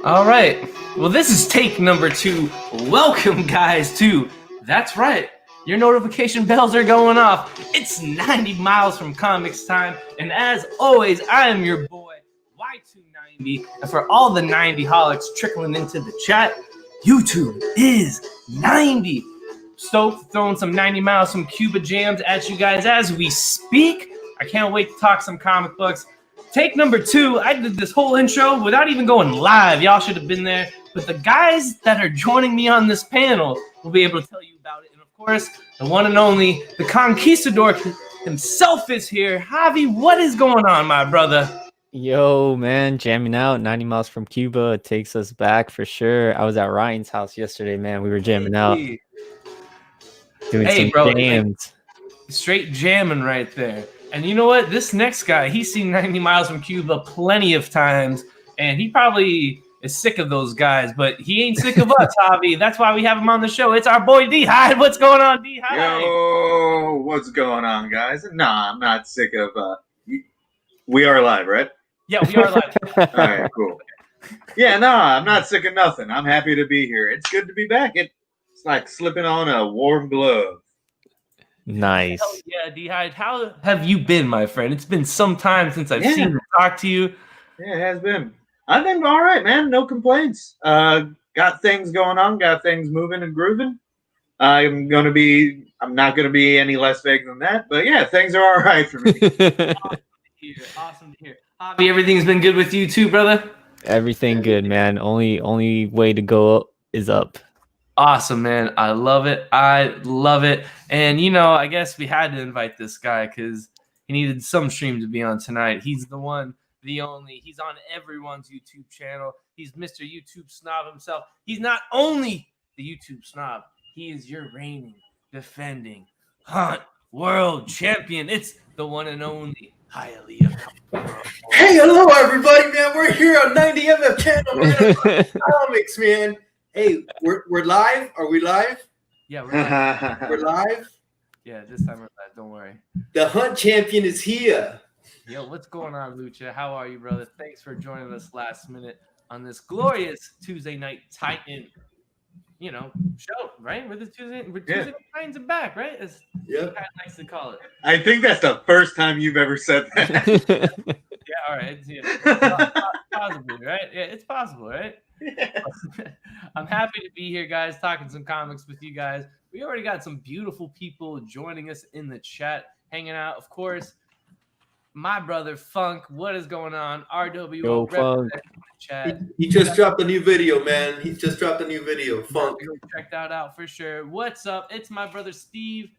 All right. Well, this is take number 2. Welcome, guys, to That's Right. Your notification bells are going off. It's 90 miles from comics time. And as always, I am your boy, Y290. And for all the 90 holics trickling into the chat, YouTube is 90. Stoked throwing some 90 miles from Cuba jams at you guys as we speak. I can't wait to talk some comic books. Take number 2, I did this whole intro without even going live. Y'all should have been there. But the guys that are joining me on this panel will be able to tell you about it. And of course, the one and only, the conquistador himself is here. Javi, what is going on, my brother? Yo, man, jamming out 90 miles from Cuba. It takes us back for sure. I was at Ryan's house yesterday, man. We were jamming out. Doing some jams. Straight jamming right there. And you know what? This next guy, he's seen 90 miles from Cuba plenty of times, and he probably is sick of those guys, but he ain't sick of us, Javi. That's why we have him on the show. It's our boy D-Hyde. What's going on, D-Hyde? Yo, what's going on, guys? Nah, I'm not sick of we are live, right? Yeah, we are live. All right, cool. Yeah, I'm not sick of nothing. I'm happy to be here. It's good to be back. It's like slipping on a warm glove. Nice. Hell yeah, D-Hyde. How have you been, my friend? It's been some time since I've seen you talk to you. Yeah, it has been. I've been all right, man. No complaints. Got things going on. Got things moving and grooving. I'm not going to be any less vague than that. But yeah, things are all right for me. Awesome to hear. Javi, everything's been good with you too, brother? Everything good, man. Only way to go up is up. Awesome, man. I love it. And, I guess we had to invite this guy because he needed some stream to be on tonight. He's the one, the only. He's on everyone's YouTube channel. He's Mr. YouTube Snob himself. He's not only the YouTube Snob, he is your reigning, defending, Hunt World Champion. It's the one and only Hialeah. Hey, hello, everybody, man. We're here on 90MF channel, man. Comics, man. Hey, we're live. Are we live? Yeah, we're live. We're live. Yeah, this time we're live. Don't worry. The Hunt Champion is here. Yo, what's going on, Lucha? How are you, brother? Thanks for joining us last minute on this glorious Tuesday night Titan, show, right? We're Tuesday Titans are back, right? As Pat likes to call it. I think that's the first time you've ever said that. Yeah, all right. Possibly, right? Yeah, it's possible, right? Yeah. I'm happy to be here, guys, talking some comics with you guys. We already got some beautiful people joining us in the chat, hanging out. Of course, my brother Funk. What is going on? RWO. Yo, Funk. Chat. He just dropped a new video, man. He just dropped a new video. Funk. Check that out for sure. What's up? It's my brother Steve.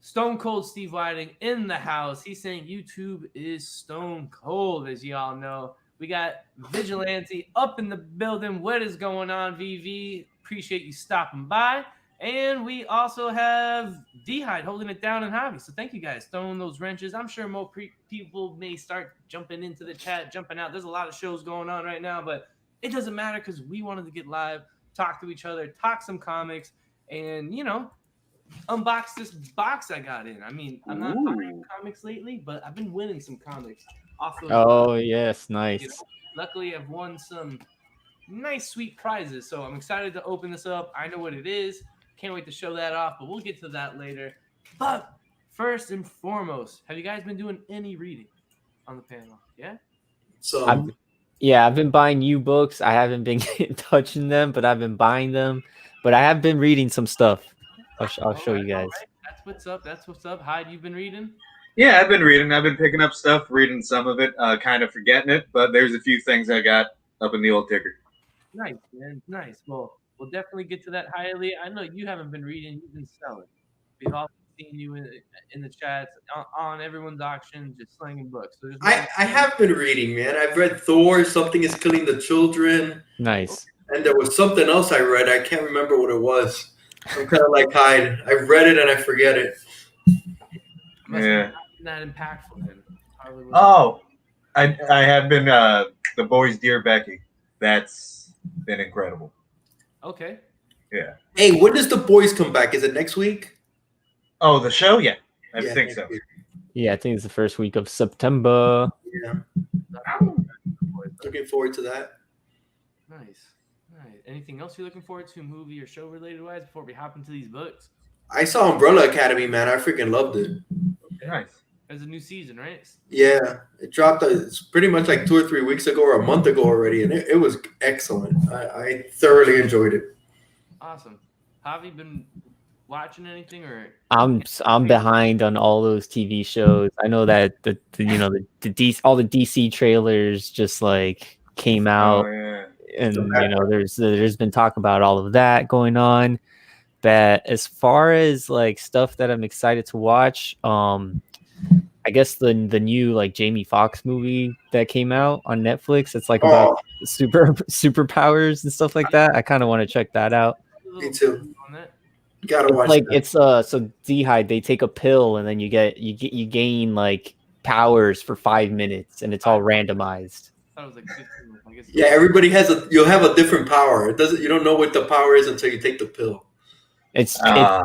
Stone Cold Steve Whiting in the house. He's saying YouTube is stone cold, as y'all know. We got Vigilante up in the building. What is going on, VV? Appreciate you stopping by. And we also have D-Hyde holding it down in Javi. So thank you guys throwing those wrenches. I'm sure more people may start jumping into the chat, jumping out. There's a lot of shows going on right now, but it doesn't matter because we wanted to get live, talk to each other, talk some comics, and, unbox this box I got in. I mean, I'm not buying comics lately, but I've been winning some comics off of. Oh, yes, nice. Luckily, I've won some nice, sweet prizes, so I'm excited to open this up. I know what it is. Can't wait to show that off, but we'll get to that later. But first and foremost, have you guys been doing any reading on the panel? Yeah? I've been buying new books. I haven't been touching them, but I've been buying them. But I have been reading some stuff. I'll show you guys. Right. That's what's up. Hyde, you've been reading? Yeah, I've been reading. I've been picking up stuff, reading some of it, kind of forgetting it, but there's a few things I got up in the old ticker. Nice, man. Nice. Well, we'll definitely get to that, Hialeah. I know you haven't been reading. You've been selling. We've all seen you in the chats, on everyone's auction, just slinging books. So I have been reading, man. I've read Thor, Something is Killing the Children. Nice. And there was something else I read. I can't remember what it was. I'm kind of like Hyde. I read it and I forget it. Yeah. Not impactful then. Oh, I have been The Boys Dear Becky. That's been incredible. Okay. Yeah. Hey, when does The Boys come back? Is it next week? Oh, the show? Yeah. I think so. Yeah, I think it's the first week of September. Yeah. Looking forward to that. Nice. Anything else you're looking forward to, movie or show related wise, before we hop into these books? I saw Umbrella Academy, man. I freaking loved it. Nice. There's a new season, right? Yeah, it dropped. It's pretty much like 2 or 3 weeks ago or a month ago already, and it was excellent. I thoroughly enjoyed it. Awesome. Have you been watching anything or? I'm behind on all those TV shows. I know that the DC, all the DC trailers just like came out, Oh, yeah. and there's been talk about all of that going on. But as far as like stuff that I'm excited to watch, I guess the new like Jamie Foxx movie that came out on Netflix. It's like about superpowers and stuff like that. I kind of want to check that out. Me too. Gotta watch. Like that. it's so D'Hide, they take a pill and then you gain like powers for 5 minutes and it's all randomized. I thought it was like 15. I guess. Yeah, everybody you'll have a different power. You don't know what the power is until you take the pill. It's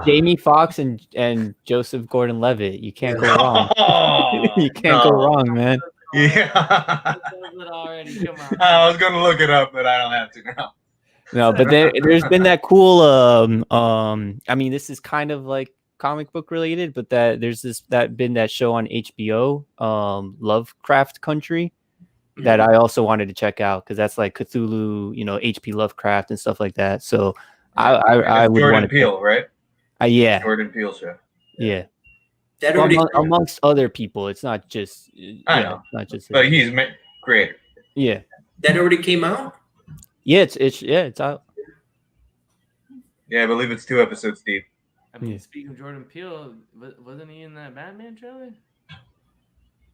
Jamie Foxx and Joseph Gordon-Levitt. You can't go wrong. You can't go wrong, man. Yeah. Already, come on. I was gonna look it up, but I don't have to now. No, but there's been that cool I mean, this is kind of like comic book related, but there's that show on HBO, Lovecraft Country, that I also wanted to check out because that's like Cthulhu, HP Lovecraft and stuff like that. So I would Jordan want Peele, right? Yeah. Jordan Peele show. Yeah. That Well, amongst other people, it's not just. I know. Not just. But he's creator. Yeah. That already came out. Yeah, it's out. Yeah, I believe it's 2 episodes deep. I mean, speaking of Jordan Peele, wasn't he in that Batman trailer?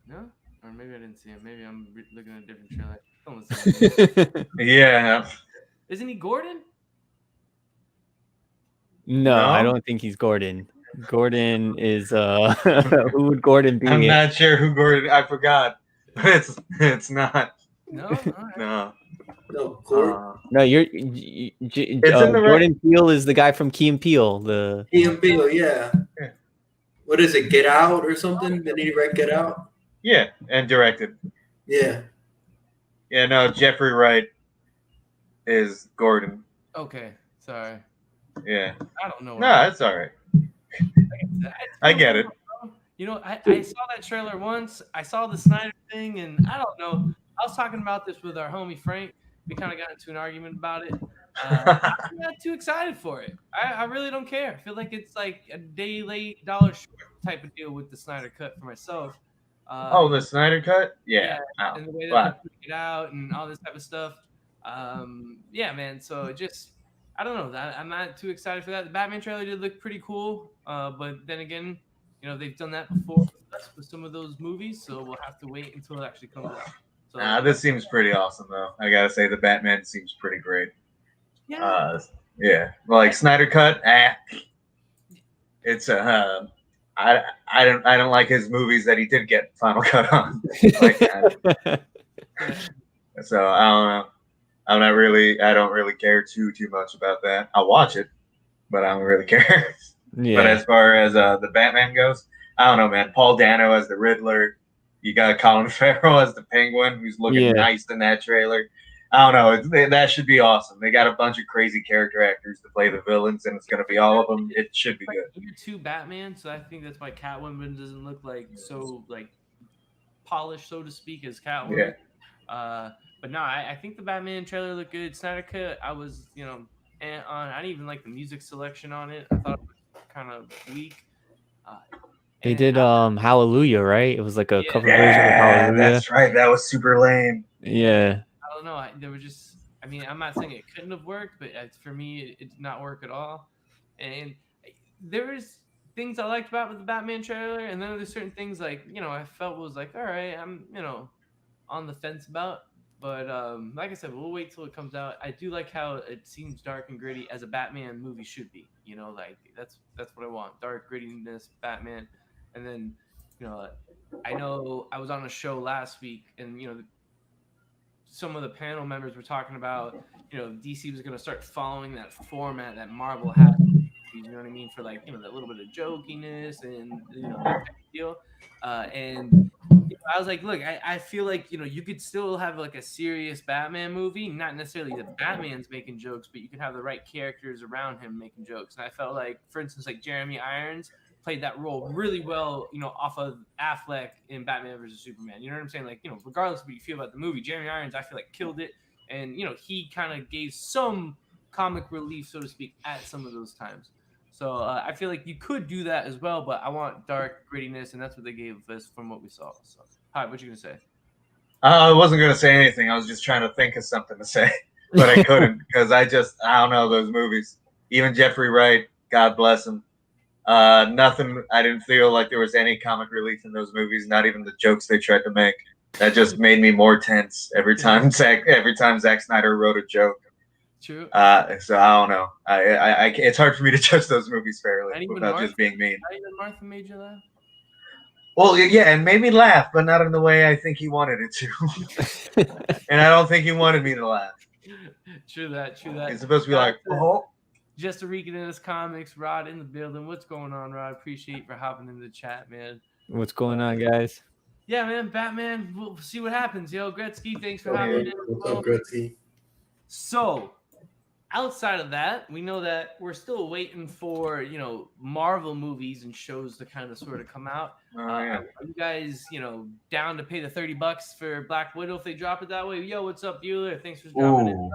No? Or maybe I didn't see him. Maybe I'm looking at a different trailer. Yeah. Isn't he Gordon? No, I don't think he's Gordon. Gordon is who would Gordon be? I'm not sure who Gordon. I forgot. It's not. No. All right. No. No, Gordon. No, Jordan Peele is the guy from Key and Peele. Key and Peele, yeah. What is it? Get Out or something? Did he write Get Out? Yeah, and directed. Yeah. Yeah, no, Jeffrey Wright is Gordon. Okay, sorry. Yeah. I don't know. No, that's all right. I get it. I saw that trailer once. I saw the Snyder thing, and I don't know. I was talking about this with our homie Frank. We kind of got into an argument about it. I'm not too excited for it. I really don't care. I feel like it's like a day late, dollar short type of deal with the Snyder Cut for myself. The Snyder Cut? Yeah. And the way that they put it out and all this type of stuff. Yeah, man. So just, I don't know. I'm not too excited for that. The Batman trailer did look pretty cool. But then again, they've done that before with some of those movies. So we'll have to wait until it actually comes out. So, this seems pretty awesome, though. I gotta say, the Batman seems pretty great. Yeah. Yeah. Like Snyder Cut, it's I don't like his movies that he did get Final Cut on. So I don't know. I don't really care too much about that. I'll watch it, but I don't really care. Yeah. But as far as the Batman goes, I don't know, man. Paul Dano as the Riddler. You got Colin Farrell as the Penguin, who's looking nice in that trailer. I don't know. That should be awesome. They got a bunch of crazy character actors to play the villains, and it's going to be all of them. It should be good. You're 2 Batman, so I think that's why Catwoman doesn't look like so like polished, so to speak, as Catwoman. Yeah. But no, I think the Batman trailer looked good. Snyder Cut, I was, I didn't even like the music selection on it. I thought it was kind of weak. They did Hallelujah, right? It was like a cover version of Hallelujah. That's right. That was super lame. Yeah. I don't know. There were just, I'm not saying it couldn't have worked, but for me, it did not work at all. And there was things I liked about the Batman trailer, and then there's certain things like, I felt was like, all right, I'm, on the fence about. But like I said, we'll wait till it comes out. I do like how it seems dark and gritty as a Batman movie should be. Like that's what I want. Dark grittiness, Batman. And then, I know I was on a show last week, and some of the panel members were talking about, DC was going to start following that format that Marvel had. You know what I mean? For like, that little bit of jokiness and that type of deal. And I was like, look, I feel like, you know, you could still have like a serious Batman movie, not necessarily that Batman's making jokes, but you could have the right characters around him making jokes. And I felt like, for instance, like Jeremy Irons played that role really well, you know, off of Affleck in Batman versus Superman. You know what I'm saying? Like, you know, regardless of what you feel about the movie, Jeremy Irons, I feel like killed it. And, you know, he kind of gave some comic relief, so to speak, at some of those times. So I feel like you could do that as well, but I want dark grittiness, and that's what they gave us from what we saw. So, all right, what you gonna say? I wasn't going to say anything. I was just trying to think of something to say, but I couldn't because I don't know those movies. Even Jeffrey Wright, God bless him. Nothing. I didn't feel like there was any comic relief in those movies. Not even the jokes they tried to make. That just made me more tense every time Zack Snyder wrote a joke. True. So I don't know. I it's hard for me to judge those movies fairly without just being mean. Not even Martha made you laugh. Well, yeah, and made me laugh, but not in the way I think he wanted it to. And I don't think he wanted me to laugh. True that. It's supposed to be like, oh. Just to read in this comics, Rod in the building. What's going on, Rod? Appreciate you for hopping in the chat, man. What's going on, guys? Yeah, man, Batman. We'll see what happens. Yo, Gretzky, thanks for hopping in. What's up, Gretzky? So, outside of that, we know that we're still waiting for, you know, Marvel movies and shows to kind of sort of come out. Yeah. Are you guys, you know, down to pay the $30 for Black Widow if they drop it that way? Yo, what's up, Bueller? Thanks for dropping in.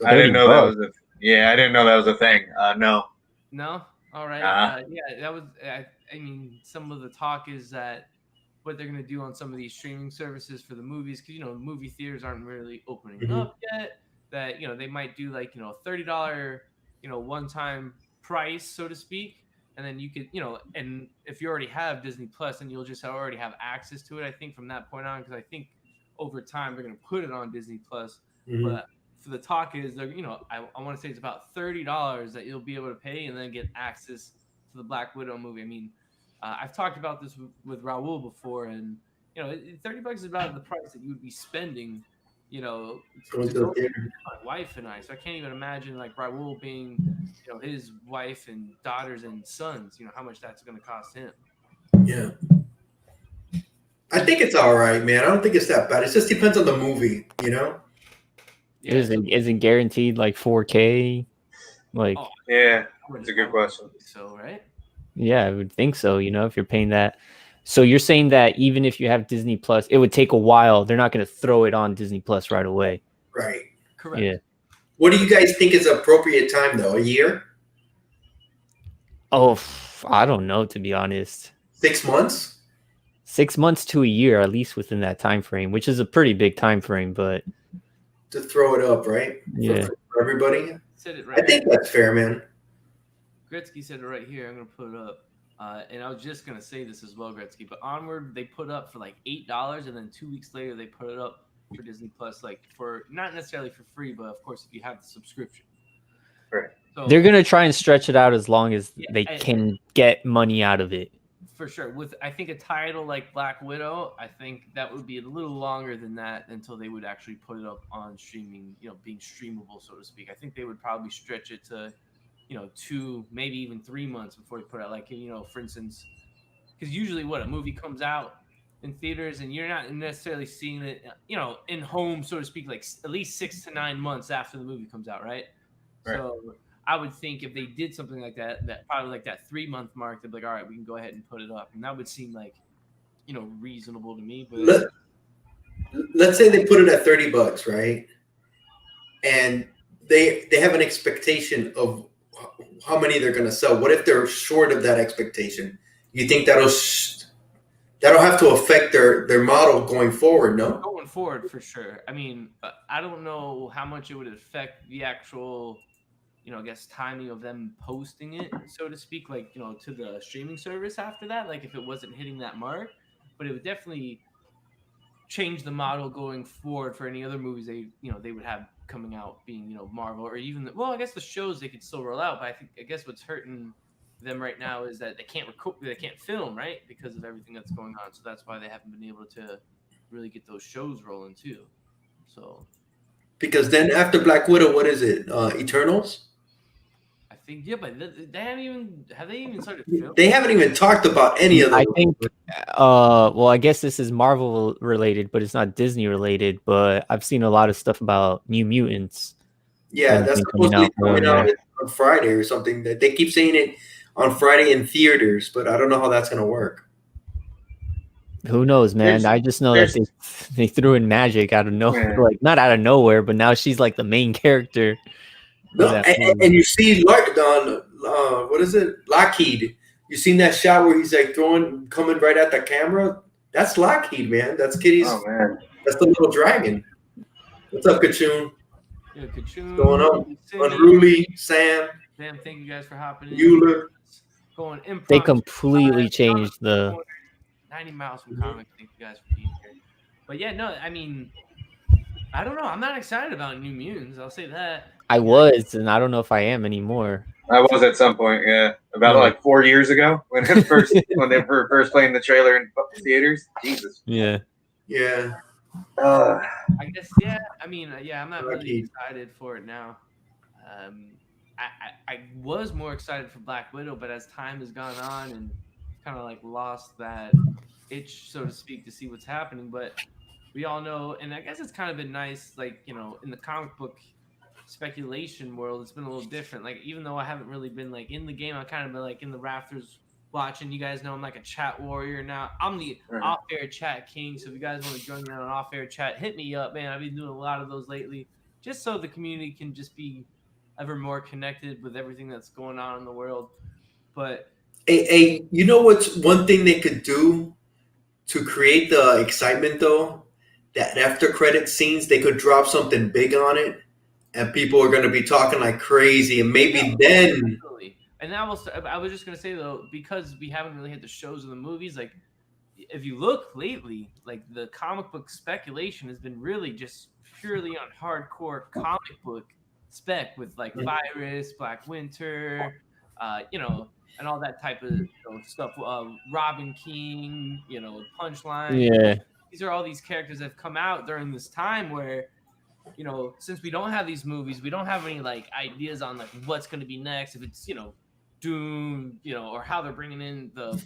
I didn't know that was I didn't know that was a thing. No. No? All right. Yeah, that was, I mean, some of the talk is that what they're going to do on some of these streaming services for the movies, because, you know, movie theaters aren't really opening up yet. That, you know, they might do like, you know, $30, you know, one-time price, so to speak. And then you could, you know, and if you already have Disney Plus, then you'll just already have access to it, I think, from that point on, because I think over time they're going to put it on Disney Plus. But for the talk is, they're, you know, I want to say it's about $30 that you'll be able to pay and then get access to the Black Widow movie. I mean, I've talked about this with Raul before, and, you know, $30 is about the price that you would be spending, you know, to go with my wife and I. So I can't even imagine like Raul being, you know, his wife and daughters and sons, you know, how much that's going to cost him. Yeah. I think it's all right, man. I don't think it's that bad. It just depends on the movie, you know? Yeah. Isn't guaranteed like 4K? Like, yeah, that's a good question. So, right? Yeah, I would think so. You know, if you're paying that. So you're saying that even if you have Disney Plus, it would take a while. They're not going to throw it on Disney Plus right away. Right. Correct. Yeah. What do you guys think is appropriate time, though? A year? Oh, I don't know, to be honest. 6 months? 6 months to a year, at least within that time frame, which is a pretty big time frame. But to throw it up, right? Yeah. For everybody? Said it right. I think that's fair, man. Gretzky said it right here. I'm going to put it up. And I was just going to say this as well, Gretzky, but Onward, they put up for like $8, and then 2 weeks later, they put it up for Disney Plus, like for not necessarily for free, but of course, if you have the subscription. Right. So, they're going to try and stretch it out as long as they can get money out of it. For sure. With, I think, a title like Black Widow, I think that would be a little longer than that until they would actually put it up on streaming, you know, being streamable, so to speak. I think they would probably stretch it to, you know, 2, maybe even 3 months before they put out, like, you know, for instance, because usually what a movie comes out in theaters and you're not necessarily seeing it, you know, in home, so to speak, like at least 6 to 9 months after the movie comes out, right? So I would think if they did something like that, that probably like that 3-month mark, they'd be like, all right, we can go ahead and put it up. And that would seem like, you know, reasonable to me. But let's say they put it at $30, right? And they have an expectation of how many they're going to sell. What if they're short of that expectation? You think that'll have to affect their model going forward? No, going forward for sure. I mean, I don't know how much it would affect the actual, you know, I guess timing of them posting it, so to speak, like, you know, to the streaming service after that, like if it wasn't hitting that mark, but it would definitely change the model going forward for any other movies they would have coming out, being, you know, Marvel or even I guess the shows they could still roll out, but I guess what's hurting them right now is that they can't film, right, because of everything that's going on. So that's why they haven't been able to really get those shows rolling too. So because then after Black Widow, what is it? Eternals? think but they haven't even started filming? They haven't even talked about any of them. I think, well, I guess this is Marvel related, but it's not Disney related. But I've seen a lot of stuff about New Mutants. Yeah, that's supposed to be coming out on Friday or something. That they keep saying it on Friday in theaters, but I don't know how that's going to work. Who knows, man? I just know that they threw in Magic out of nowhere, Yeah. like not out of nowhere, but now she's like the main character. No, and you see, what is it, Lockheed? You seen that shot where he's like coming right at the camera? That's Lockheed, man. That's Kitty's. Oh man, that's the little dragon. What's up, Kachun? Yeah, Kachun. What's going on? Unruly, Sam. Damn, thank you guys for hopping in. Euler. Going improv. They completely changed the 90 miles from comics. Thank you guys for being here. But yeah, no, I mean, I don't know. I'm not excited about New Mutants. I'll say that. I was, and I don't know if I am anymore. I was at some point, yeah, about like 4 years ago when when they were first playing the trailer in theaters. Jesus. Yeah. Yeah. I guess, yeah. I mean, yeah, I'm not really excited for it now. I was more excited for Black Widow, but as time has gone on and kind of like lost that itch, so to speak, to see what's happening. But we all know, and I guess it's kind of been nice, like, you know, in the comic book speculation world, it's been a little different. Like, even though I haven't really been like in the game, I've kind of been like in the rafters watching. You guys know I'm like a chat warrior now. I'm the off-air chat king. So if you guys want to join me on an off-air chat, hit me up, man. I've been doing a lot of those lately, just so the community can just be ever more connected with everything that's going on in the world. But hey, you know what's one thing they could do to create the excitement though? That after credit scenes, they could drop something big on it. And people are going to be talking like crazy, and maybe then. Absolutely. And I was just going to say though, because we haven't really had the shows and the movies, like if you look lately, like the comic book speculation has been really just purely on hardcore comic book spec with like Virus, Black Winter, you know, and all that type of stuff. Robin King, you know, Punchline. Yeah. These are all these characters that have come out during this time where, you know, since we don't have these movies, we don't have any like ideas on like what's going to be next. If it's, you know, Doom, you know, or how they're bringing in the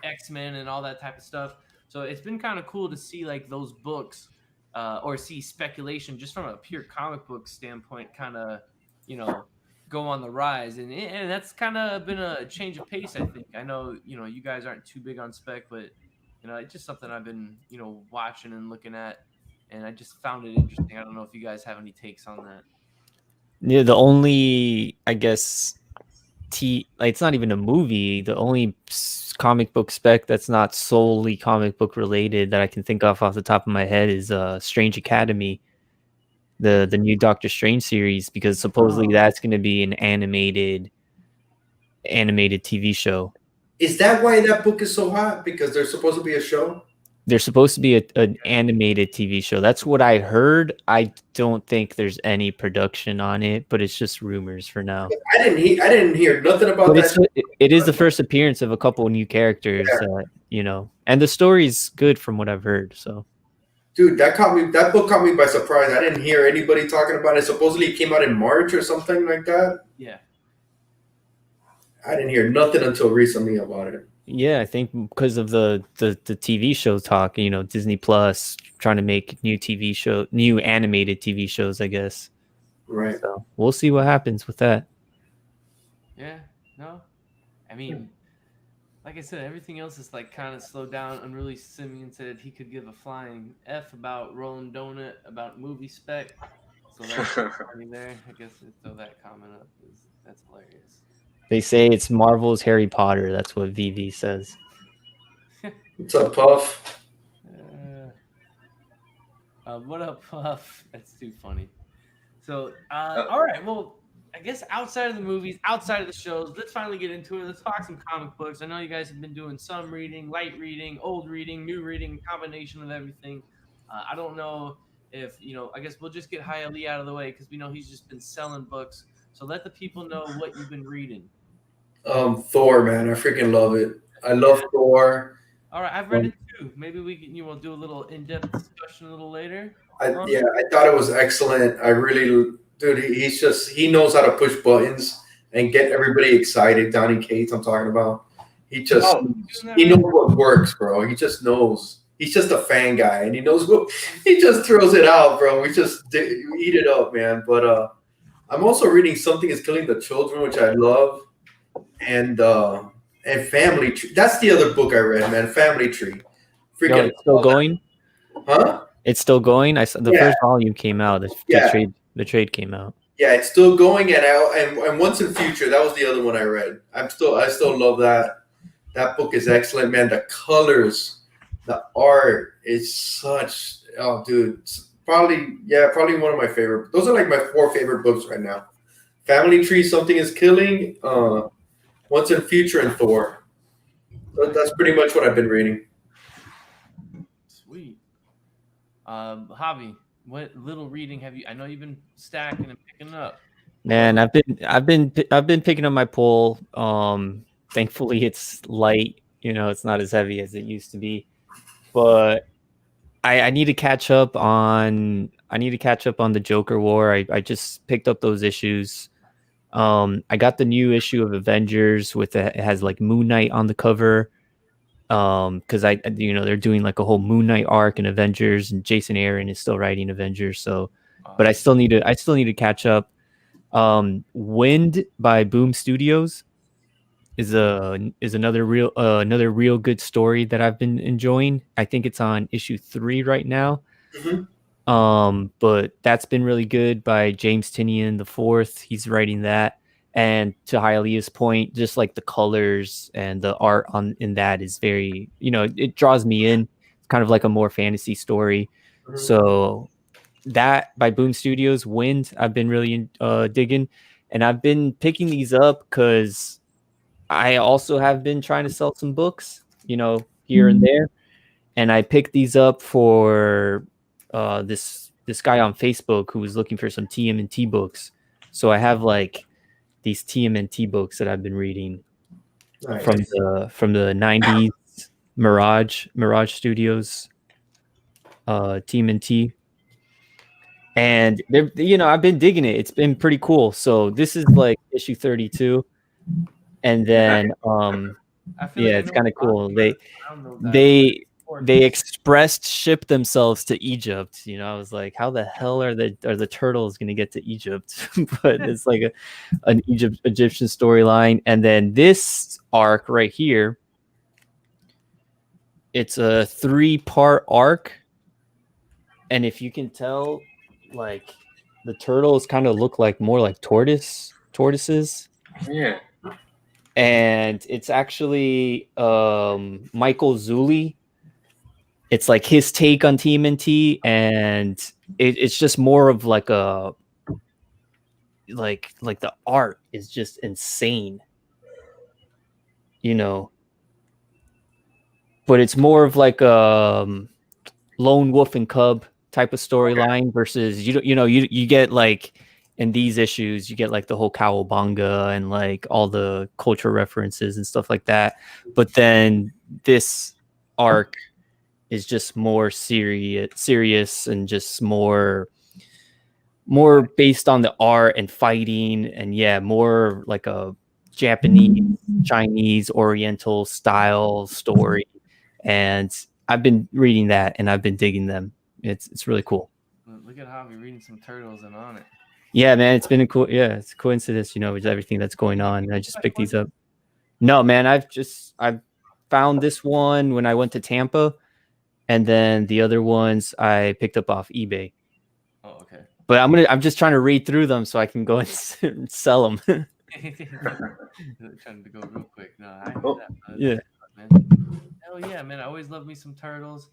X-Men and all that type of stuff. So it's been kind of cool to see like those books or see speculation just from a pure comic book standpoint kind of, you know, go on the rise. And that's kind of been a change of pace, I think. I know, you know, you guys aren't too big on spec, but, you know, it's just something I've been, you know, watching and looking at. And I just found it interesting. I don't know if you guys have any takes on that. Yeah, the only, I guess, like, it's not even a movie. The only comic book spec that's not solely comic book related that I can think of off the top of my head is Strange Academy, the new Doctor Strange series, because supposedly that's going to be an animated TV show. Is that why that book is so hot? Because there's supposed to be a show? There's supposed to be an animated TV show. That's what I heard. I don't think there's any production on it, but it's just rumors for now. I didn't hear nothing about that. It is the first appearance of a couple of new characters, you know, and the story's good from what I've heard. So, dude, that book caught me by surprise. I didn't hear anybody talking about it. Supposedly it came out in March or something like that. Yeah. I didn't hear nothing until recently about it. Yeah, I think because of the TV show talk, you know, Disney Plus trying to make new animated TV shows, I guess. Right. So we'll see what happens with that. Yeah. No. I mean, like I said, everything else is like kind of slowed down. Unruly Simeon said he could give a flying F about Rolling Donut about movie spec. So that's funny there. I guess throw that comment up. That's hilarious. They say it's Marvel's Harry Potter. That's what VV says. What's up, Puff? What up, Puff? That's too funny. So, all right. Well, I guess outside of the movies, outside of the shows, let's finally get into it. Let's talk some comic books. I know you guys have been doing some reading, light reading, old reading, new reading, combination of everything. I don't know if, you know, I guess we'll just get Hi Ali out of the way because we know he's just been selling books. So let the people know what you've been reading. Thor, man, I freaking love it. I love Thor. All right, I've read it too. Maybe we will do a little in-depth discussion a little later. I thought it was excellent. I really, dude, he knows how to push buttons and get everybody excited. Donny Cates, I'm talking about. He just Oh, he knows what works, bro. He just knows. He's just a fan guy, and he knows what. He just throws it out, bro. We eat it up, man. But I'm also reading Something Is Killing the Children, which I love, and Family Tree. That's the other book I read, man. Family Tree. No, Freaking, it's still going. huh? It's still going. I saw the Yeah. first volume came out. The Yeah. trade came out. Yeah, it's still going, and Once in Future. That was the other one I read. I still love that. That book is excellent, man. The colors, the art is such. Oh, dude, it's probably one of my favorite. Those are like my 4 favorite books right now. Family Tree, Something Is Killing, Once in Future, and Thor. That's pretty much what I've been reading. Sweet. Javi, what little reading have you? I know you've been stacking and picking up. Man, I've been picking up my pull. Thankfully it's light. It's not as heavy as it used to be. But I need to catch up on the Joker War. I just picked up those issues. I got the new issue of Avengers it has like Moon Knight on the cover. Because they're doing like a whole Moon Knight arc in Avengers, and Jason Aaron is still writing Avengers. So, but I still need to catch up. Wind by Boom Studios is another real good story that I've been enjoying. I think it's on issue 3 right now. Mm-hmm. But that's been really good by James Tynion IV. He's writing that. And to Hialeah's point, just like the colors and the art in that is very, it draws me in. It's kind of like a more fantasy story. Mm-hmm. So that by Boom Studios, Wind, I've been really digging. And I've been picking these up because I also have been trying to sell some books, here and there. And I picked these up for this guy on Facebook who was looking for some TMNT books. So I have like these TMNT books that I've been reading from the 90s Mirage Studios TMNT. And I've been digging it. It's been pretty cool. So this is like issue 32. And then it's kind of cool. They expressed ship themselves to Egypt. I was like, how the hell are the turtles going to get to Egypt? But it's like an Egyptian storyline. And then this arc right here, it's a 3-part arc. And if you can tell, like the turtles kind of look like more like tortoises. Yeah. And it's actually Michael Zulli. It's like his take on TMNT, and it's just more of like a like the art is just insane, but it's more of like lone wolf and cub type of storyline versus you get like in these issues you get like the whole cowabunga and like all the cultural references and stuff like that, but then this arc is just more serious and just more based on the art and fighting, and more like a Japanese, Chinese, Oriental style story. And I've been reading that and I've been digging them. It's really cool. Look at Javi reading some turtles and on it. Yeah, man, it's been it's a coincidence, with everything that's going on. I just picked these up. No, man, I've found this one when I went to Tampa, and then the other ones I picked up off eBay. Oh, okay. But I'm just trying to read through them so I can go and sell them. Trying to go real quick. No, I hear that. Yeah. Man. Hell yeah, man! I always love me some turtles.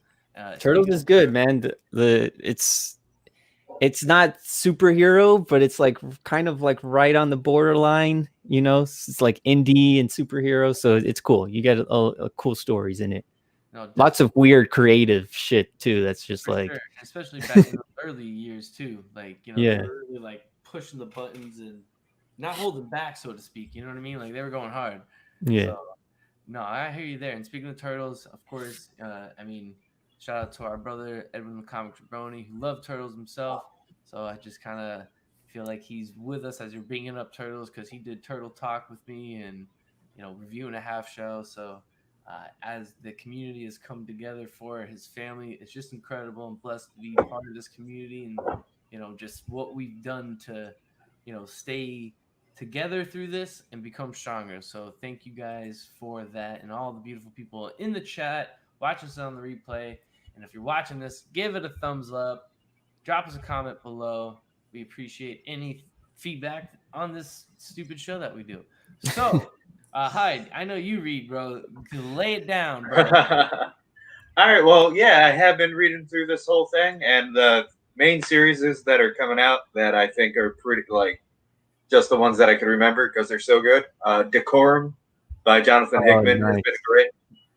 Turtles is good, man. It's not superhero, but it's like kind of like right on the borderline. It's like indie and superhero, so it's cool. You get a cool stories in it. No, lots of weird creative shit too. That's just like, sure. Especially back in the early years too. Like they were really like pushing the buttons and not holding back, so to speak. You know what I mean? Like they were going hard. Yeah. So, no, I hear you there. And speaking of turtles, of course, shout out to our brother Edwin the Comic Jabroni, who loved turtles himself. So I just kind of feel like he's with us as you're bringing up Turtles because he did Turtle Talk with me and reviewing a half show. So as the community has come together for his family, it's just incredible. I'm blessed to be part of this community and just what we've done to stay together through this and become stronger. So thank you guys for that and all the beautiful people in the chat. Watch us on the replay. And if you're watching this, give it a thumbs up. Drop us a comment below. We appreciate any feedback on this stupid show that we do. So, Hyde, I know you read, bro. Lay it down, bro. All right. Well, yeah, I have been reading through this whole thing, and the main series that are coming out that I think are pretty, like, just the ones that I can remember because they're so good. Decorum by Jonathan Hickman has been great.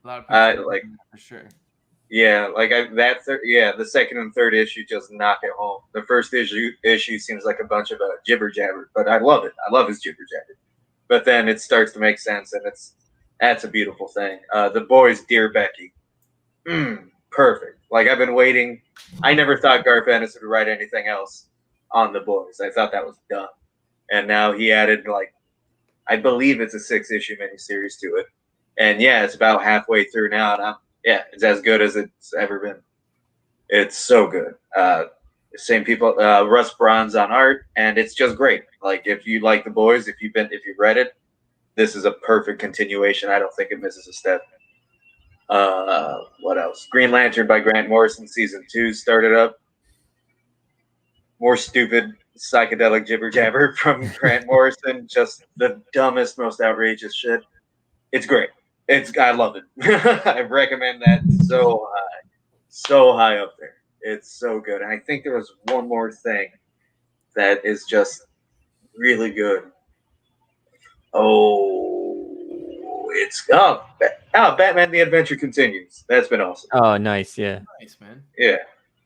A lot of people for sure. Yeah, like the second and third issue just knock it home. The first issue seems like a bunch of jibber jabber, but I love it. I love his jibber jabber. But then it starts to make sense, and that's a beautiful thing. The Boys, Dear Becky, perfect. Like, I've been waiting. I never thought Garth Ennis would write anything else on The Boys. I thought that was done, and now he added, like, I believe it's a 6-issue miniseries to it, and yeah, it's about halfway through now, and it's as good as it's ever been. It's so good. Same people, Russ Braun's on art, and it's just great. Like, if you like The Boys, if you've read it, this is a perfect continuation. I don't think it misses a step. What else? Green Lantern by Grant Morrison, season 2 started up. More stupid psychedelic jibber jabber from Grant Morrison. Just the dumbest, most outrageous shit. It's great. I love it. I recommend that so high up there. It's so good. And I think there was one more thing that is just really good. Batman the Adventure Continues. That's been awesome. Oh, nice. Yeah. Nice, man. Yeah.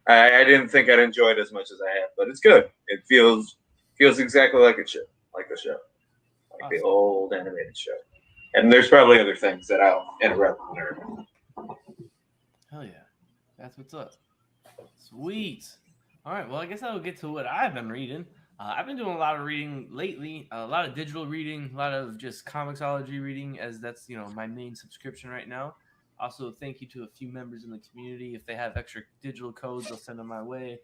I didn't think I'd enjoy it as much as I have, but it's good. It feels exactly like it should, like the show. Like awesome. The old animated show. And there's probably other things that I'll interrupt later. Hell yeah. That's what's up. Sweet. All right. Well, I guess I'll get to what I've been reading. I've been doing a lot of reading lately, a lot of digital reading, a lot of just Comixology reading, as that's, my main subscription right now. Also, thank you to a few members in the community. If they have extra digital codes, they'll send them my way.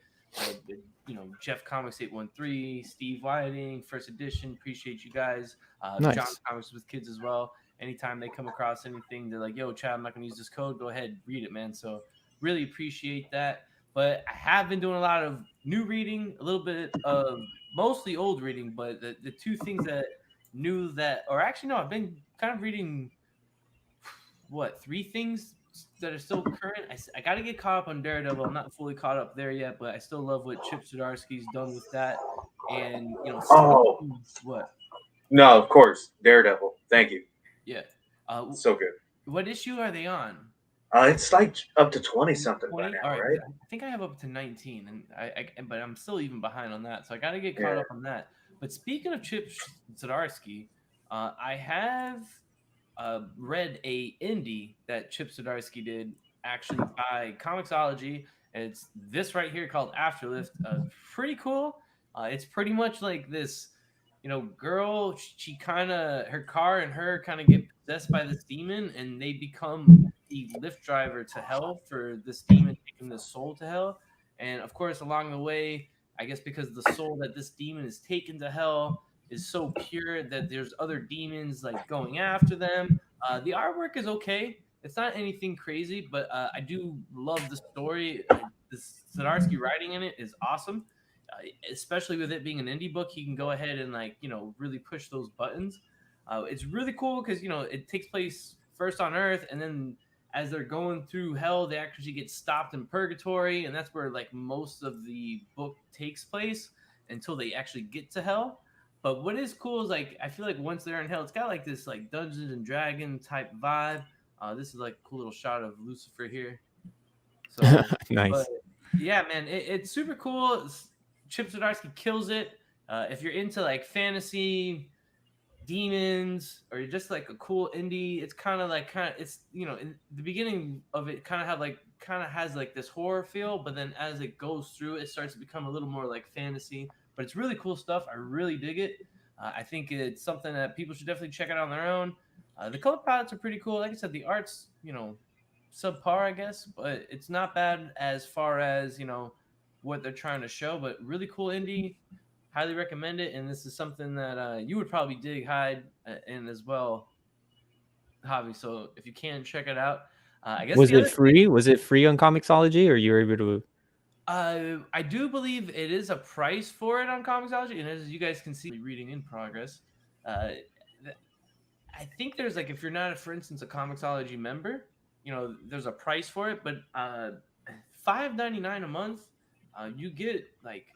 Jeff Comics 813, Steve Whiting, First Edition. Appreciate you guys. Nice. John Comics with Kids as well. Anytime they come across anything, they're like, yo, Chad, I'm not going to use this code. Go ahead, read it, man. So really appreciate that. But I have been doing a lot of new reading, a little bit of mostly old reading. But the two things I've been kind of reading, 3 things that are still current. I got to get caught up on Daredevil. I'm not fully caught up there yet, but I still love what Chip Zdarsky's done with that. And, what? No, of course. Daredevil. Thank you. Yeah. So good. What issue are they on? It's like up to 20-something by now, right? I think I have up to 19, but I'm still even behind on that. So I got to get caught up on that. But speaking of Chip Zdarsky, I have read a indie that Chip Zdarsky did actually by Comixology, and it's this right here called Afterlift. Pretty cool. It's pretty much like this, girl. She her car and her kind of get possessed by this demon, and they become the Lyft driver to hell for this demon taking the soul to hell. And of course, along the way, I guess because the soul that this demon is taken to hell is so pure that there's other demons like going after them. The artwork is okay. It's not anything crazy, but I do love the story. This Zdarsky writing in it is awesome, especially with it being an indie book. He can go ahead and really push those buttons. It's really cool because it takes place first on Earth, and then as they're going through hell, they actually get stopped in purgatory, and that's where most of the book takes place until they actually get to hell. But what is cool is I feel like once they're in hell, it's got this Dungeons and Dragons type vibe. This is a cool little shot of Lucifer here. So nice. But, yeah, man, it's super cool. Chip Zdarsky kills it. If you're into fantasy, demons, or you're just a cool indie, it's it's in the beginning of it has this horror feel, but then as it goes through, it starts to become a little more fantasy. but it's really cool stuff. I really dig it. I think it's something that people should definitely check out on their own. The color palettes are pretty cool. Like I said, the art's, subpar, I guess, but it's not bad as far as, what they're trying to show, but really cool indie. Highly recommend it. And this is something that you would probably dig Hyde in as well, Javi. So if you can, check it out. I guess Was it free? Was it free on Comixology, or you were able to? I do believe it is a price for it on Comixology, and as you guys can see, reading in progress. I think there's like, if you're not, for instance, a Comixology member, there's a price for it, but $5.99 a month, you get like,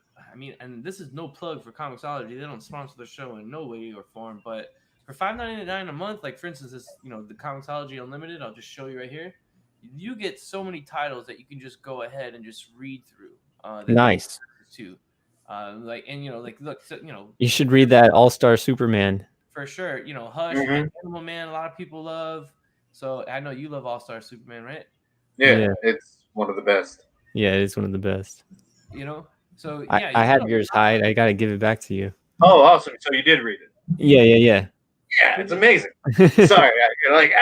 and this is no plug for Comixology. They don't sponsor the show in no way or form, but for $5.99 a month, like for instance, this, the Comixology Unlimited, I'll just show you right here. You get so many titles that you can just go ahead and just read through. Nice. Too, look, so, you should read that All-Star Superman. For sure, Hush, Animal Man, a lot of people love. So I know you love All-Star Superman, right? Yeah, it's one of the best. Yeah, it is one of the best. So yeah, I have yours, Hyde. I gotta give it back to you. Oh, awesome! So you did read it? Yeah. Yeah, it's amazing. Sorry, you're like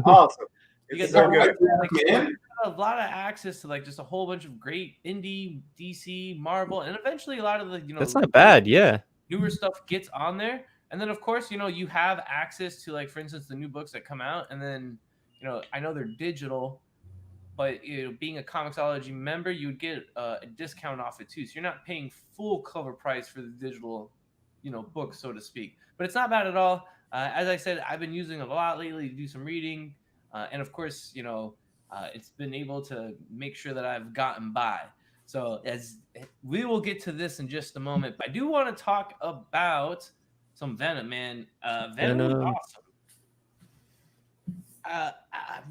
awesome. It's so good. A lot of access to like just a whole bunch of great indie, DC, Marvel, and eventually a lot of the that's not bad. Yeah, newer stuff gets on there. And then, of course, you have access to, like, for instance, the new books that come out. And then, I know they're digital, but being a Comixology member, you would get a discount off it, too. So you're not paying full cover price for the digital, book, so to speak. But it's not bad at all. As I said, I've been using it a lot lately to do some reading. And, of course, it's been able to make sure that I've gotten by. So as we will get to this in just a moment. But I do want to talk about some Venom, man. Venom is awesome. I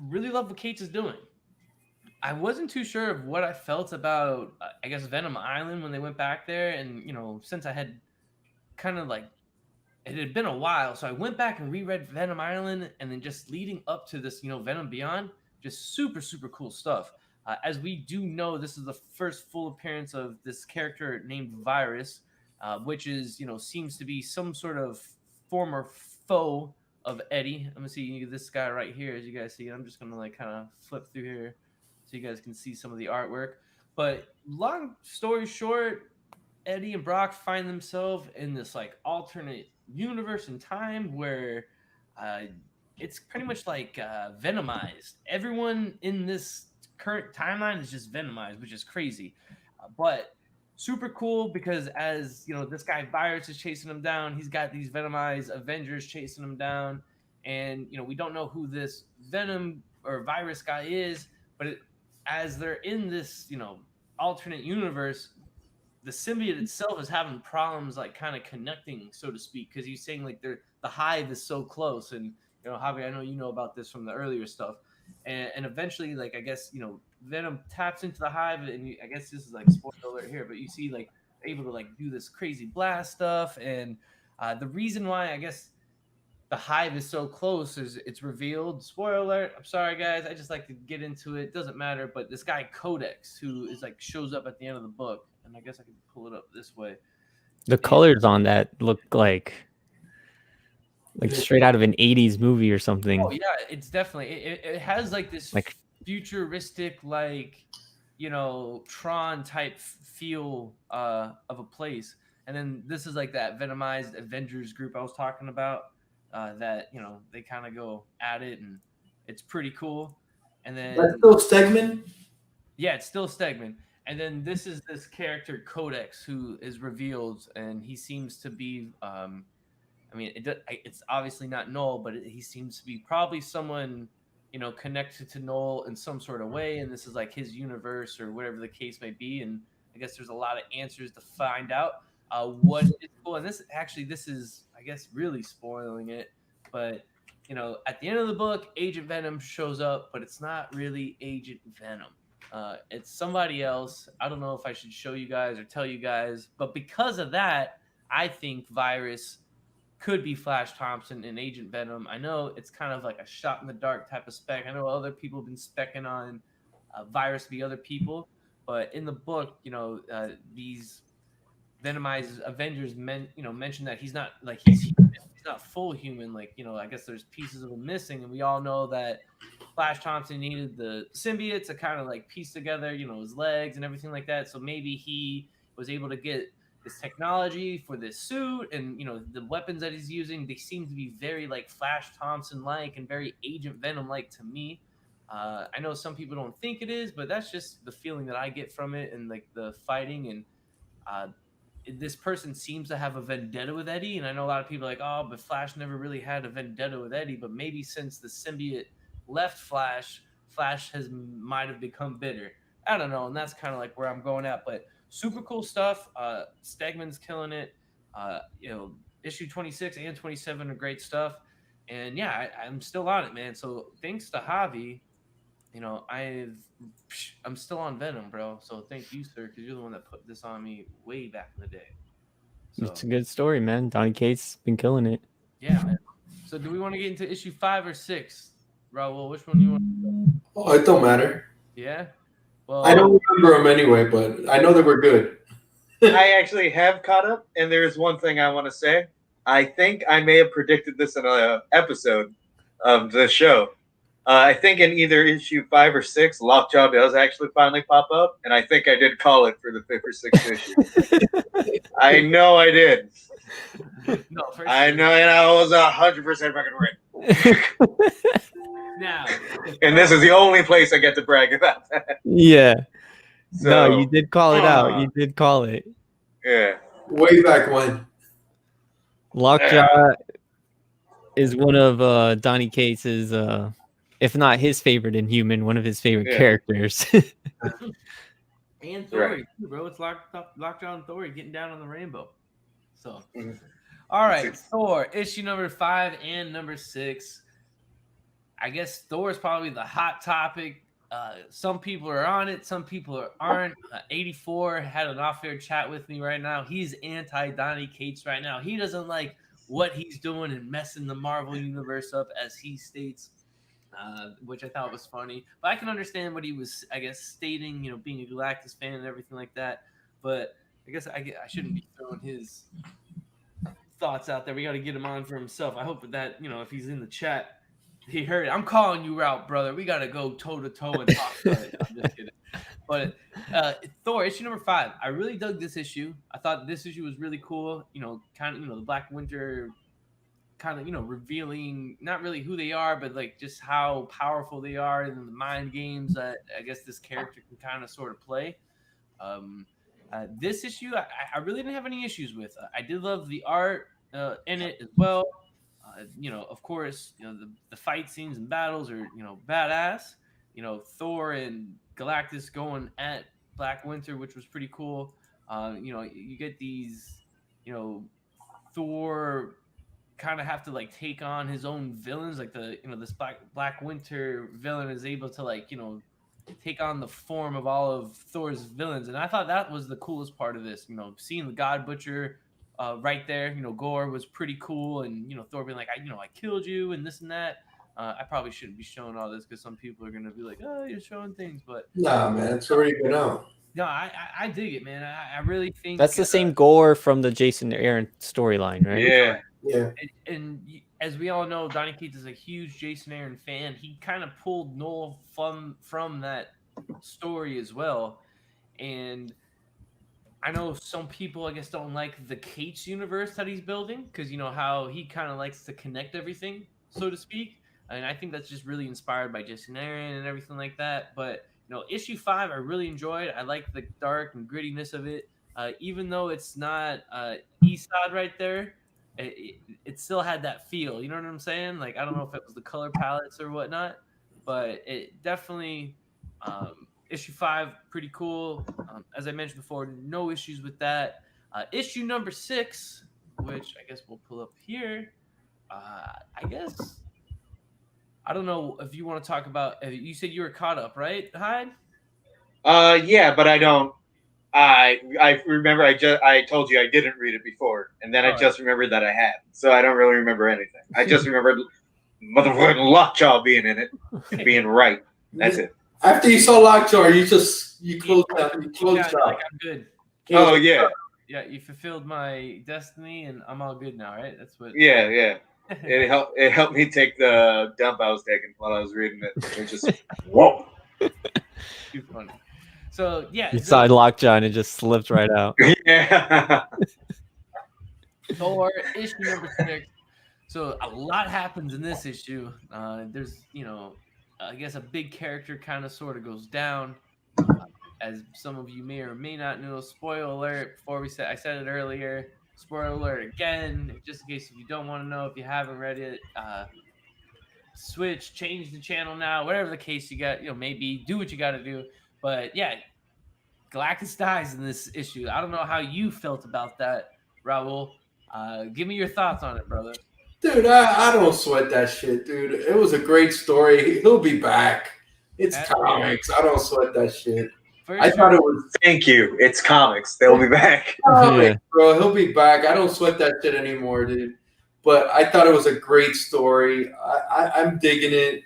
really love what Cates is doing. I wasn't too sure of what I felt about, I guess, Venom Island when they went back there. And, since I had kind of like, it had been a while. So I went back and reread Venom Island. And then just leading up to this, Venom Beyond, just super, super cool stuff. As we do know, this is the first full appearance of this character named Virus. Which is, seems to be some sort of former foe of Eddie. I'm gonna see this guy right here, as you guys see. I'm just gonna like kind of flip through here so you guys can see some of the artwork. But long story short, Eddie and Brock find themselves in this like alternate universe and time where it's pretty much like venomized. Everyone in this current timeline is just venomized, which is crazy. But super cool because as this guy Virus is chasing him down, he's got these venomized Avengers chasing him down, and we don't know who this Venom or Virus guy is, but as they're in this alternate universe, the symbiote itself is having problems like kind of connecting, so to speak, because he's saying like the hive is so close, and Javi, I know you know about this from the earlier stuff, and eventually, like, I guess Venom taps into the hive, and I guess this is like spoiler alert here, but you see like able to like do this crazy blast stuff, and the reason why I guess the hive is so close is it's revealed. Spoiler alert! I'm sorry, guys. I just like to get into it. Doesn't matter. But this guy Codex, who is like shows up at the end of the book, and I guess I can pull it up this way. The colors on that look like straight out of an 80s movie or something. Oh yeah, it's definitely it has like this like futuristic, like Tron type feel of a place. And then this is like that venomized Avengers group I was talking about, that they kind of go at it, and it's pretty cool. And then that's still Stegman. Yeah, it's still Stegman. And then this is this character Codex, who is revealed, and he seems to be it's obviously not Null, but he seems to be probably someone connected to Null in some sort of way, and this is like his universe or whatever the case may be. And I guess there's a lot of answers to find out. What is cool, and this is I guess really spoiling it, but at the end of the book, Agent Venom shows up, but it's not really Agent Venom. It's somebody else. I don't know if I should show you guys or tell you guys, but because of that, I think Virus could be Flash Thompson and Agent Venom. I know it's kind of like a shot in the dark type of spec. I know other people have been specking on Virus to be other people, but in the book, these Venomized Avengers mentioned that he's not like he's not full human. Like, I guess there's pieces of him missing, and we all know that Flash Thompson needed the symbiote to kind of like piece together, his legs and everything like that. So maybe he was able to get this technology for this suit, and the weapons that he's using, they seem to be very like Flash Thompson like and very Agent Venom like to me. I know some people don't think it is, but that's just the feeling that I get from it, and like the fighting. And this person seems to have a vendetta with Eddie, and I know a lot of people are like, oh, but Flash never really had a vendetta with Eddie. But maybe since the symbiote left Flash might have become bitter. I don't know, and that's kind of like where I'm going at. But super cool stuff. Stegman's killing it. Issue 26 and 27 are great stuff. And yeah, I'm still on it, man. So thanks to Javi, I'm still on Venom, bro. So thank you, sir, because you're the one that put this on me way back in the day. So, It's a good story, man. Donny Cates been killing it. yeah, man. So do we want to get into issue 5 or 6? Raul, which one do you want? Oh, it don't matter. Yeah. Well, I don't remember them anyway, but I know they were good. I actually have caught up, and there's one thing I want to say. I think I may have predicted this in an episode of the show. I think in either issue 5 or 6, Lockjaw does actually finally pop up, and I think I did call it for the 5th or 6th issue. I know I did. No, for I sure. know, and I was 100% fucking right. Now, And this is the only place I get to brag about that. Yeah. So, No, you did call it out. You did call it. Yeah. Way back when. Lockjaw is one of Donny Cates's, if not his favorite Inhuman, one of his favorite characters. and Thor, too, bro. It's Lockjaw and Thor getting down on the rainbow. So, all right, Thor, issue number 5 and number 6. I guess Thor is probably the hot topic. Some people are on it, some people aren't. 84 had an off-air chat with me right now. He's anti-Donny Cates right now. He doesn't like what he's doing and messing the Marvel universe up, as he states, which I thought was funny. But I can understand what he was, I guess, stating, being a Galactus fan and everything like that. But I guess I shouldn't be throwing his thoughts out there. We got to get him on for himself. I hope that, if he's in the chat, he heard it. I'm calling you out, brother. We got to go toe-to-toe and talk about it. I'm just kidding. But Thor, issue number 5. I really dug this issue. I thought this issue was really cool. Kind of, the Black Winter kind of, revealing not really who they are, but like just how powerful they are in the mind games that I guess this character can kind of sort of play. This issue, I really didn't have any issues with. I did love the art in it as well. Of course, the fight scenes and battles are, badass. Thor and Galactus going at Black Winter, which was pretty cool. You get these, Thor kind of have to like take on his own villains. Like this Black Winter villain is able to like, take on the form of all of Thor's villains. And I thought that was the coolest part of this, seeing the God Butcher right there. Gore was pretty cool, and Thor being like, I killed you and this and that. I probably shouldn't be showing all this because some people are gonna be like, oh, you're showing things, but Nah, man, it's already been out. no, I dig it, man. I really think That's the same Gore from the Jason Aaron storyline, right? Yeah. Yeah. And as we all know, Donny Cates is a huge Jason Aaron fan. He kind of pulled Noel from that story as well, and I know some people, I guess, don't like the Cates universe that he's building because how he kind of likes to connect everything, so to speak. And I think that's just really inspired by Jason Aaron and everything like that. But issue 5, I really enjoyed. I like the dark and grittiness of it, even though it's not Eastside right there. It still had that feel. You know what I'm saying? Like, I don't know if it was the color palettes or whatnot, but it definitely. Issue 5, pretty cool. As I mentioned before, no issues with that. Issue number 6, which I guess we'll pull up here. I guess I don't know if you want to talk about. You said you were caught up, right, Hyde? Yeah, but I don't. I remember I told you I didn't read it before, and then I just remembered that I had. So I don't really remember anything. I just remembered motherfucking Lockjaw being in it and being right. That's it. After you saw Lockjaw, you closed out. You closed Like, out. I'm good. Oh yeah. you fulfilled my destiny, and I'm all good now, right? That's what. Yeah. It helped me take the dump I was taking while I was reading it. It just whoa. Too funny. So yeah, You saw Lockjaw and it just slipped right out. Yeah. Thor issue number 6. So a lot happens in this issue. There's, I guess a big character kind of sort of goes down. As some of you may or may not know, spoiler alert. I said it earlier. Spoiler alert again, just in case if you don't want to know, if you haven't read it. Switch, change the channel now, whatever the case you got. Maybe do what you got to do. But yeah, Galactus dies in this issue. I don't know how you felt about that, Raul. Give me your thoughts on it, brother. Dude, I don't sweat that shit, dude. It was a great story. He'll be back. It's comics. I don't sweat that shit. I thought it was. Thank you. It's comics. They'll be back. Comics, bro. He'll be back. I don't sweat that shit anymore, dude. But I thought it was a great story. I'm digging it.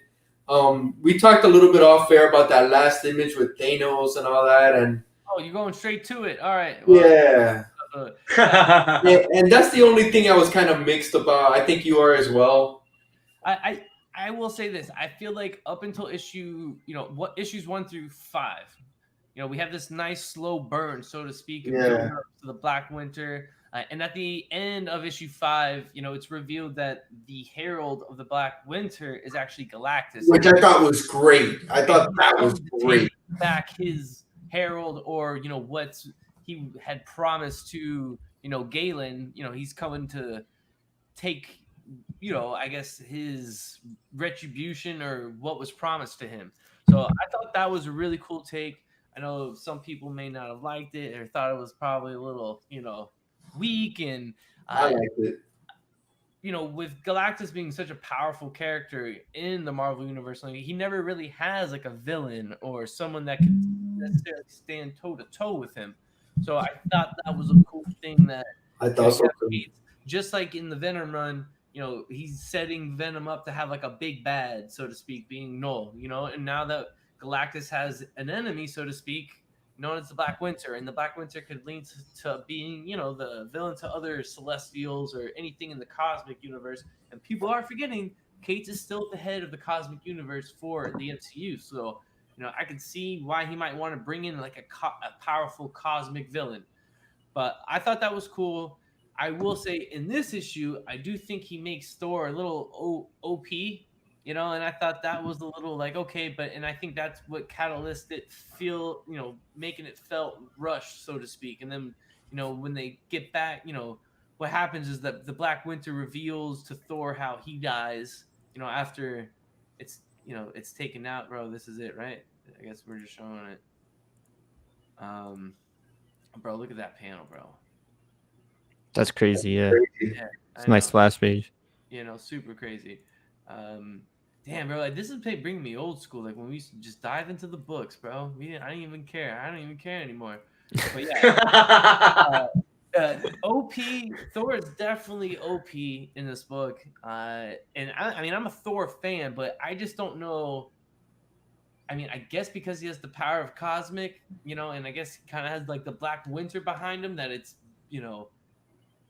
We talked a little bit off air about that last image with Thanos and all that, and you're going straight to it. All right. Well, yeah. And that's the only thing I was kind of mixed about. I think you are as well. I will say this. I feel like up until issues 1 through 5, we have this nice slow burn, so to speak, to the Black Winter. And at the end of issue 5, it's revealed that the Herald of the Black Winter is actually Galactus, which I thought was great. I thought that was great. Back his Herald, or what he had promised to Galen. He's coming to take I guess his retribution or what was promised to him. So I thought that was a really cool take. I know some people may not have liked it or thought it was probably a little weak, and I liked it. With Galactus being such a powerful character in the Marvel Universe, he never really has like a villain or someone that can necessarily stand toe to toe with him. So I thought that was a cool thing that I thought so too. Just like in the Venom run, he's setting Venom up to have like a big bad, so to speak, being Null, and now that Galactus has an enemy, so to speak, known as the Black Winter, and the Black Winter could lead to being, the villain to other Celestials or anything in the cosmic universe. And people are forgetting Cates is still at the head of the cosmic universe for the MCU. So, I could see why he might want to bring in like a powerful cosmic villain. But I thought that was cool. I will say in this issue, I do think he makes Thor a little OP, and I thought that was a little like, okay, and I think that's what catalyzed it making it felt rushed, so to speak. And then, when they get back, what happens is that the Black Winter reveals to Thor how he dies, after it's taken out, bro. This is it, right? I guess we're just showing it. Bro, look at that panel, bro. That's crazy, yeah. Yeah, it's a nice splash page. Super crazy. Damn, bro, like this is bringing me old school, like when we used to just dive into the books, bro. I didn't even care. I don't even care anymore. But yeah, OP Thor is definitely OP in this book. And I mean, I'm a Thor fan, but I just don't know. I mean, I guess because he has the power of cosmic, and I guess he kind of has like the Black Winter behind him, that it's,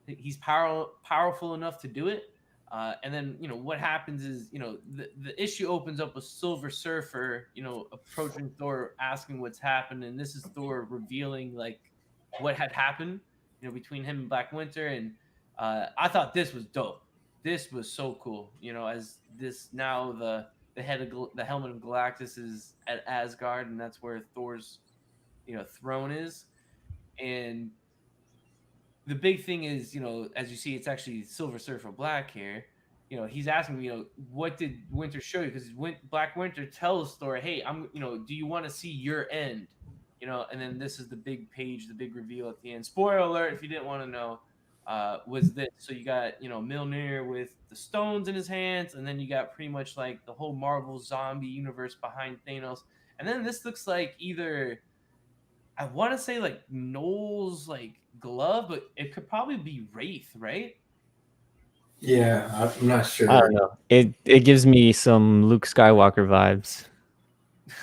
he's powerful enough to do it. And then, what happens is, the issue opens up with Silver Surfer, approaching Thor, asking what's happened. And this is Thor revealing like what had happened, between him and Black Winter. And I thought this was dope. This was so cool, as this now the head of the helmet of Galactus is at Asgard, and that's where Thor's, throne is. And the big thing is, as you see, it's actually Silver Surfer Black here. He's asking, what did Winter show you? Because Black Winter tells Thor, hey, do you want to see your end? And then this is the big page, the big reveal at the end. Spoiler alert, if you didn't want to know, was this. So you got, Mjolnir with the stones in his hands, and then you got pretty much like the whole Marvel zombie universe behind Thanos. And then this looks like either, I want to say like Knowles, like glove, but it could probably be Wraith, right? Yeah, I'm not sure. I don't know. It gives me some Luke Skywalker vibes.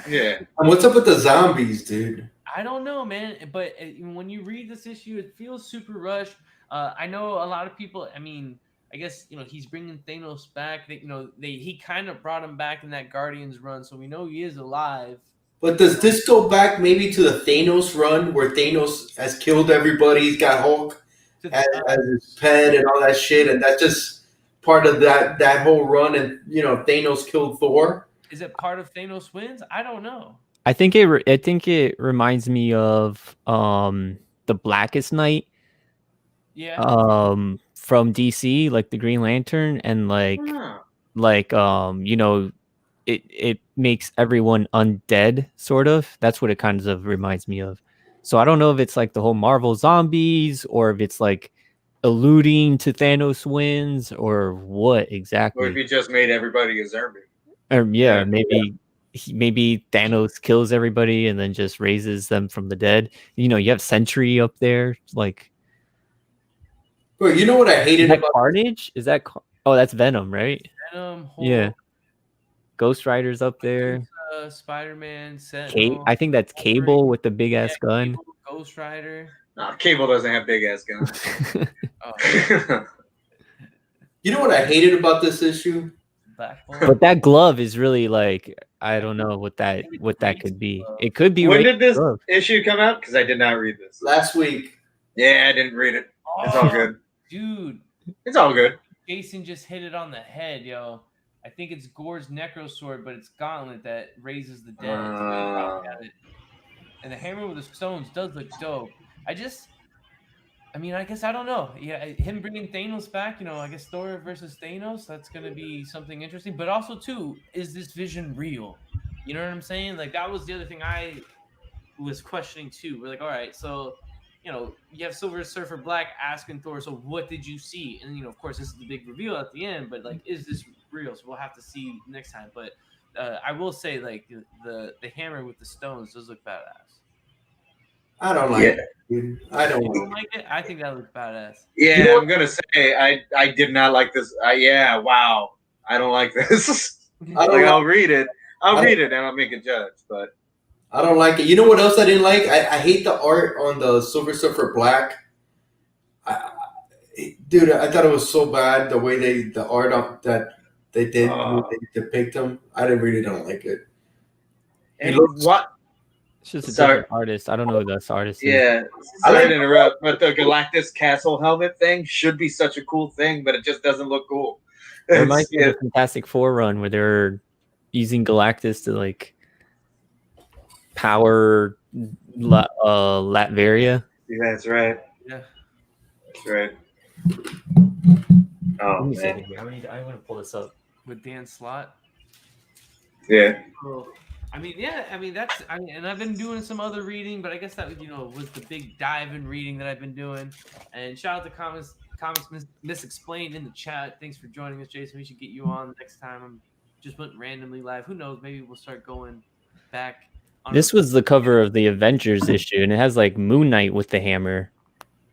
Yeah. And what's up with the zombies, dude? I don't know, man. But when you read this issue, it feels super rushed. I know a lot of people. I mean, I guess he's bringing Thanos back. He kind of brought him back in that Guardians run, so we know he is alive. But does this go back maybe to the Thanos run where Thanos has killed everybody? He's got Hulk as his pet and all that shit, and that's just part of that whole run. And Thanos killed Thor. Is it part of Thanos wins? I don't know. I think it reminds me of the Blackest Night. Yeah. From DC, like the Green Lantern, and it makes everyone undead, sort of. That's what it kind of reminds me of. So I don't know if it's like the whole Marvel zombies, or if it's like alluding to Thanos wins, or what exactly. Or if he just made everybody a zombie. Maybe Thanos kills everybody and then just raises them from the dead. You have Sentry up there, like. Bro, you know what I hated about Carnage? Is that? Oh, that's Venom, right? Venom. Hulk, Yeah. Ghost Rider's up there. Spider-Man. I think that's Cable with the big ass gun. Cable, Ghost Rider. Nah, Cable doesn't have big ass guns. You know what I hated about this issue? Black Bolt. But that glove is really like, I don't know what that could be. It could be. When Ray's did this glove. issue come out? Because I did not read this. Last week. Yeah, I didn't read it. It's all good. Dude. It's all good. Jason just hit it on the head, yo. I think it's Gore's Necro Sword, but it's Gauntlet that raises the dead. And the hammer with the stones does look dope. I guess I don't know. Yeah, him bringing Thanos back, I guess Thor versus Thanos, that's going to be something interesting. But also, too, is this vision real? You know what I'm saying? Like, that was the other thing I was questioning, too. We're like, all right, so, you have Silver Surfer Black asking Thor, so what did you see? And, of course, this is the big reveal at the end, but, like, is this real? So we'll have to see next time. But I will say, like, the hammer with the stones does look badass. I don't like it. I don't like it. I think that looks badass. Yeah, I'm gonna say I did not like this. Wow, I don't like this. I'll read it. I'll read it and I'll make a judge. But I don't like it. You know what else I didn't like? I hate the art on the Silver Surfer Black. Dude, I thought it was so bad the way the art that they did they depict him. I really don't like it. And what? It's just a different artist. I don't know who this artist is. Yeah, sorry to interrupt, but the Galactus Castle helmet thing should be such a cool thing, but it just doesn't look cool. It reminds me of the Fantastic Four run where they're using Galactus to like power Latveria. Yeah, that's right. Yeah, that's right. Oh man, I want to pull this up with Dan Slott. Yeah. Cool. And I've been doing some other reading, but I guess that was the big dive in reading that I've been doing. And shout out to Comics Misexplained in the chat. Thanks for joining us, Jason. We should get you on next time. I'm just went randomly live. Who knows? Maybe we'll start going back. This was the cover of the Avengers issue, and it has like Moon Knight with the hammer.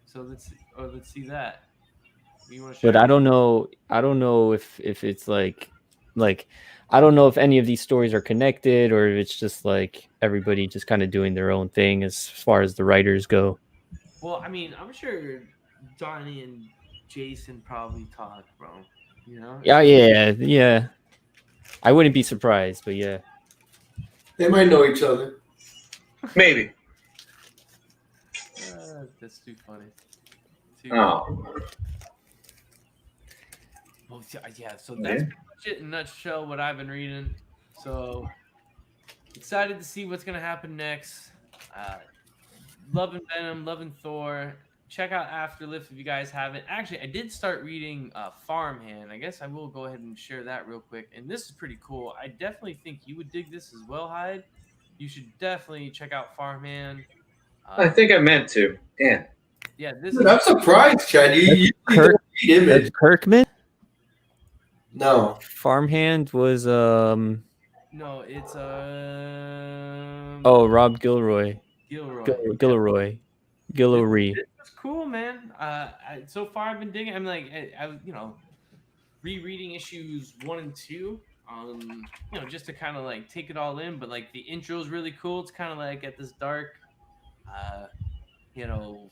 So let's see that. But I don't know. I don't know if it's like. I don't know if any of these stories are connected or if it's just like everybody just kind of doing their own thing as far as the writers go. Well, I'm sure Donnie and Jason probably talk, bro. Yeah. I wouldn't be surprised, but yeah. They might know each other. Maybe. That's too funny. Well, yeah, so that's pretty much it in a nutshell what I've been reading. So excited to see what's going to happen next. Loving Venom, loving Thor. Check out Afterlift if you guys haven't. Actually, I did start reading Farmhand. I guess I will go ahead and share that real quick. And this is pretty cool. I definitely think you would dig this as well, Hyde. You should definitely check out Farmhand. I think I meant to. Yeah. Yeah, I'm surprised, Chad. You read Image. Kirkman? No. Farmhand was No, it's Rob Gilroy. Gilroy. It's cool, man. So far I've been digging. I'm like, rereading issues 1 and 2. Just to kind of like take it all in. But like the intro is really cool. It's kind of like at this dark you know,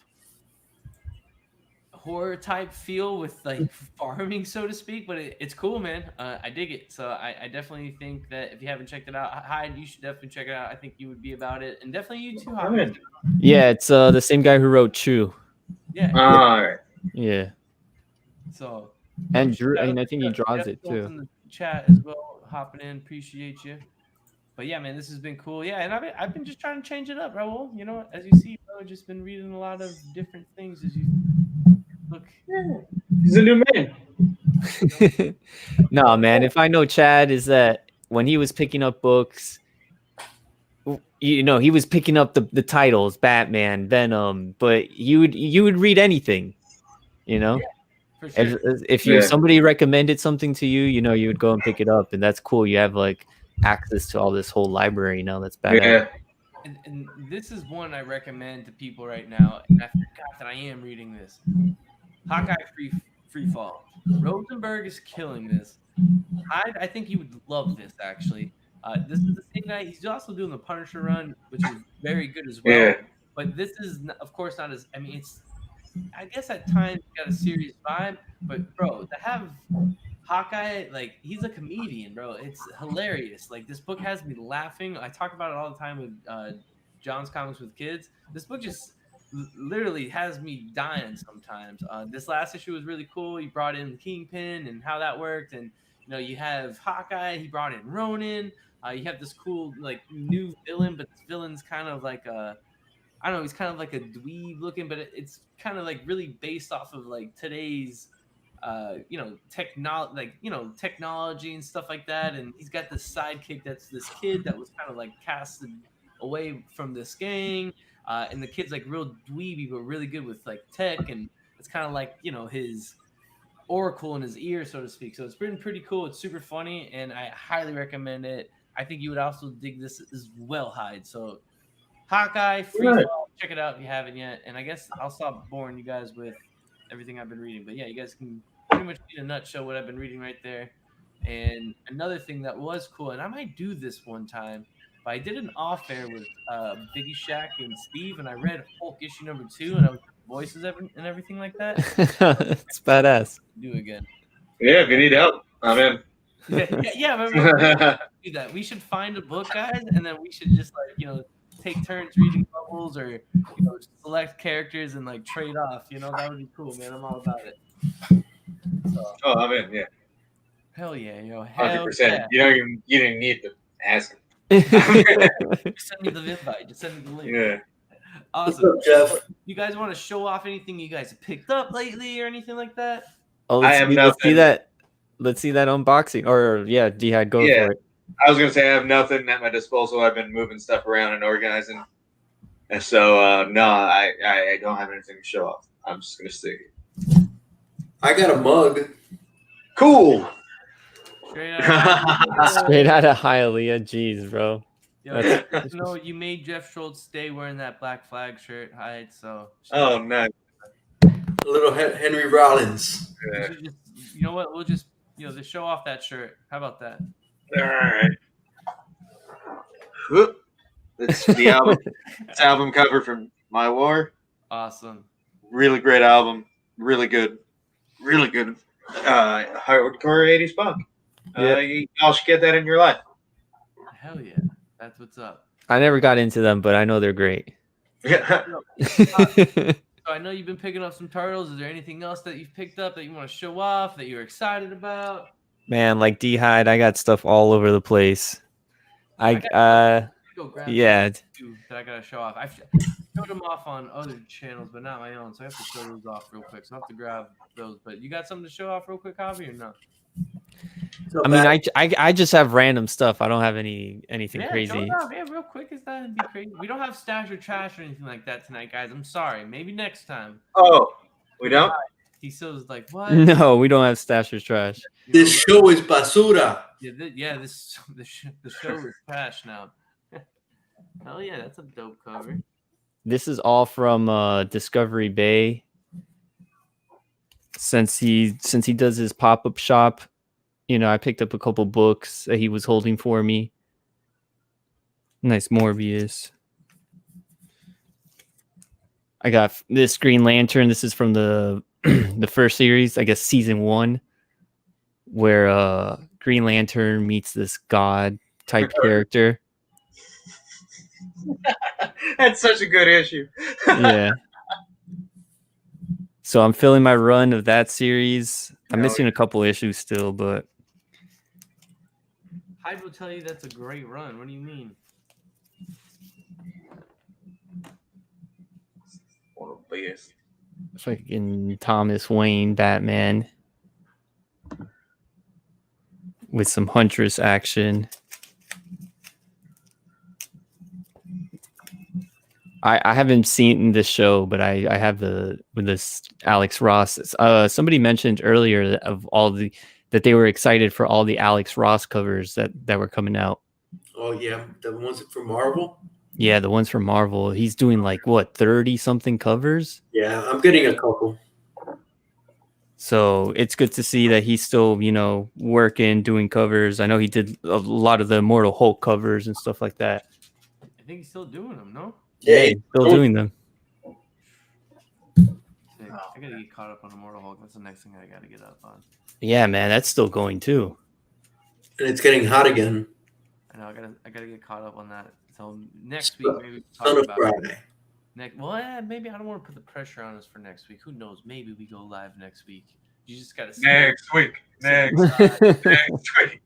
horror type feel with like farming, so to speak. But it's cool, man. I dig it. So I definitely think that if you haven't checked it out, Hyde, you should definitely check it out. I think you would be about it, and definitely you too, I'm Hyde. in. Yeah, it's the same guy who wrote Chew. Yeah. All right. Yeah, So and shout out I to think he Jeff draws it Schultz too. in the chat as well, hopping in. Appreciate you. But yeah, man, this has been cool. Yeah, and I've been just trying to change it up, Raul. You know, as you see, bro, I've just been reading a lot of different things as you look. He's a new man. No, man. If I know Chad, is that when he was picking up books, you know, he was picking up the titles, Batman, Venom, but you would read anything, you know. For sure. If Yeah. somebody recommended something to you, you know, you would go and pick it up, and that's cool. You have like access to all this whole library now. That's badass. Yeah. And this is one I recommend to people right now. And I forgot that I am reading this. Hawkeye Free Fall. Rosenberg is killing this. I think you would love this actually. This is the same guy. He's also doing the Punisher run, which is very good as well. Yeah. But this is, of course, not as. I mean, it's. I guess at times got a serious vibe, but bro, to have Hawkeye, like he's a comedian, bro. It's hilarious. Like this book has me laughing. I talk about it all the time with John's Comics with Kids. This book just literally has me dying sometimes. This last issue was really cool. He brought in the Kingpin and how that worked, and you know you have Hawkeye. He brought in Ronin. You have this cool like new villain, but this villain's kind of like a. I don't know, he's kind of like a dweeb looking, but it's kind of like really based off of like today's, technology and stuff like that. And he's got this sidekick that's this kid that was kind of like casted away from this gang. And the kid's like real dweeby, but really good with like tech. And it's kind of like, you know, his oracle in his ear, so to speak. So it's been pretty cool. It's super funny, and I highly recommend it. I think you would also dig this as well, Hyde. So Hawkeye, Free Fall, check it out if you haven't yet. And I guess I'll stop boring you guys with everything I've been reading. But yeah, you guys can pretty much in a nutshell what I've been reading right there. And another thing that was cool, and I might do this one time, but I did an off air with Biggie Shaq and Steve, and I read Hulk issue number 2, and I was voices and everything like that. It's badass. Do again. Yeah, if you need help, I'm in. Yeah. Do that. We should find a book, guys, and then we should just like take turns reading bubbles or select characters and like trade off. That would be cool, man. I'm all about it. So, Oh, I'm in. Yeah, hell yeah, yo. Hell 100%. yeah. You didn't need to ask. Just send me the invite. Just send me the link. Yeah. Awesome. What's up, Jeff? You guys want to show off anything you guys have picked up lately or anything like that? Oh, I have let's see nothing. that. Let's see that unboxing. Or yeah, Dhad, go Yeah. for it. I was gonna say I have nothing at my disposal. I've been moving stuff around and organizing, and so no, I don't have anything to show off. I'm just gonna stick it. I got a mug. Cool. Straight out. Straight out of Hialeah. Jeez, bro. Yo, you made Jeff Schultz stay wearing that Black Flag shirt, Hyde. So. Oh, nice. A little Henry Rollins. Yeah. We should just, you know what? We'll just just show off that shirt. How about that? All right. Whoop. It's the album. It's album cover from My War. Awesome. Really great album. Really good. Really good. Hardcore 80s punk. Y'all should get that in your life. Hell yeah. That's what's up. I never got into them, but I know they're great. Yeah. So I know you've been picking up some turtles. Is there anything else that you've picked up that you want to show off that you're excited about? Man, like Dhad, I got stuff all over the place. Go grab yeah. two that I gotta show off. I've showed them off on other channels, but not my own. So I have to show those off real quick. So I have to grab those. But you got something to show off real quick, Javi, or no? I mean, I just have random stuff. I don't have anything Show crazy. it off. Yeah, real quick. Is that be crazy? We don't have stash or trash or anything like that tonight, guys. I'm sorry. Maybe next time. Oh, we don't? He still is like, what? No, we don't have Stasher's trash. This show is basura. The show is trash now. Hell yeah, that's a dope cover. This is all from Discovery Bay. Since he does his pop-up shop, I picked up a couple books that he was holding for me. Nice Morbius. I got this Green Lantern. This is from the the first series, I guess season 1, where Green Lantern meets this god type character. That's such a good issue. Yeah. So I'm filling my run of that series. I'm Oh, missing a couple issues still, but Hyde will tell you that's a great run. What do you mean? One of the best. fucking Thomas Wayne Batman with some Huntress action. I haven't seen this show, but I have with this Alex Ross. Somebody mentioned earlier of all that they were excited for all the Alex Ross covers that were coming out. Oh yeah, the ones from Marvel. Yeah, the ones from Marvel. He's doing like what 30 something covers. Yeah, I'm getting a couple. So it's good to see that he's still, working, doing covers. I know he did a lot of the Immortal Hulk covers and stuff like that. I think he's still doing them, no? Yeah, He's still doing them. Sick. I gotta get caught up on Immortal Hulk. That's the next thing I gotta get up on. Yeah, man, that's still going too. and it's getting hot again. I know I gotta get caught up on that. So next week maybe we can Son talk of about Friday. maybe I don't want to put the pressure on us for next week. Who knows? Maybe we go live next week. You just gotta Next week. Next week.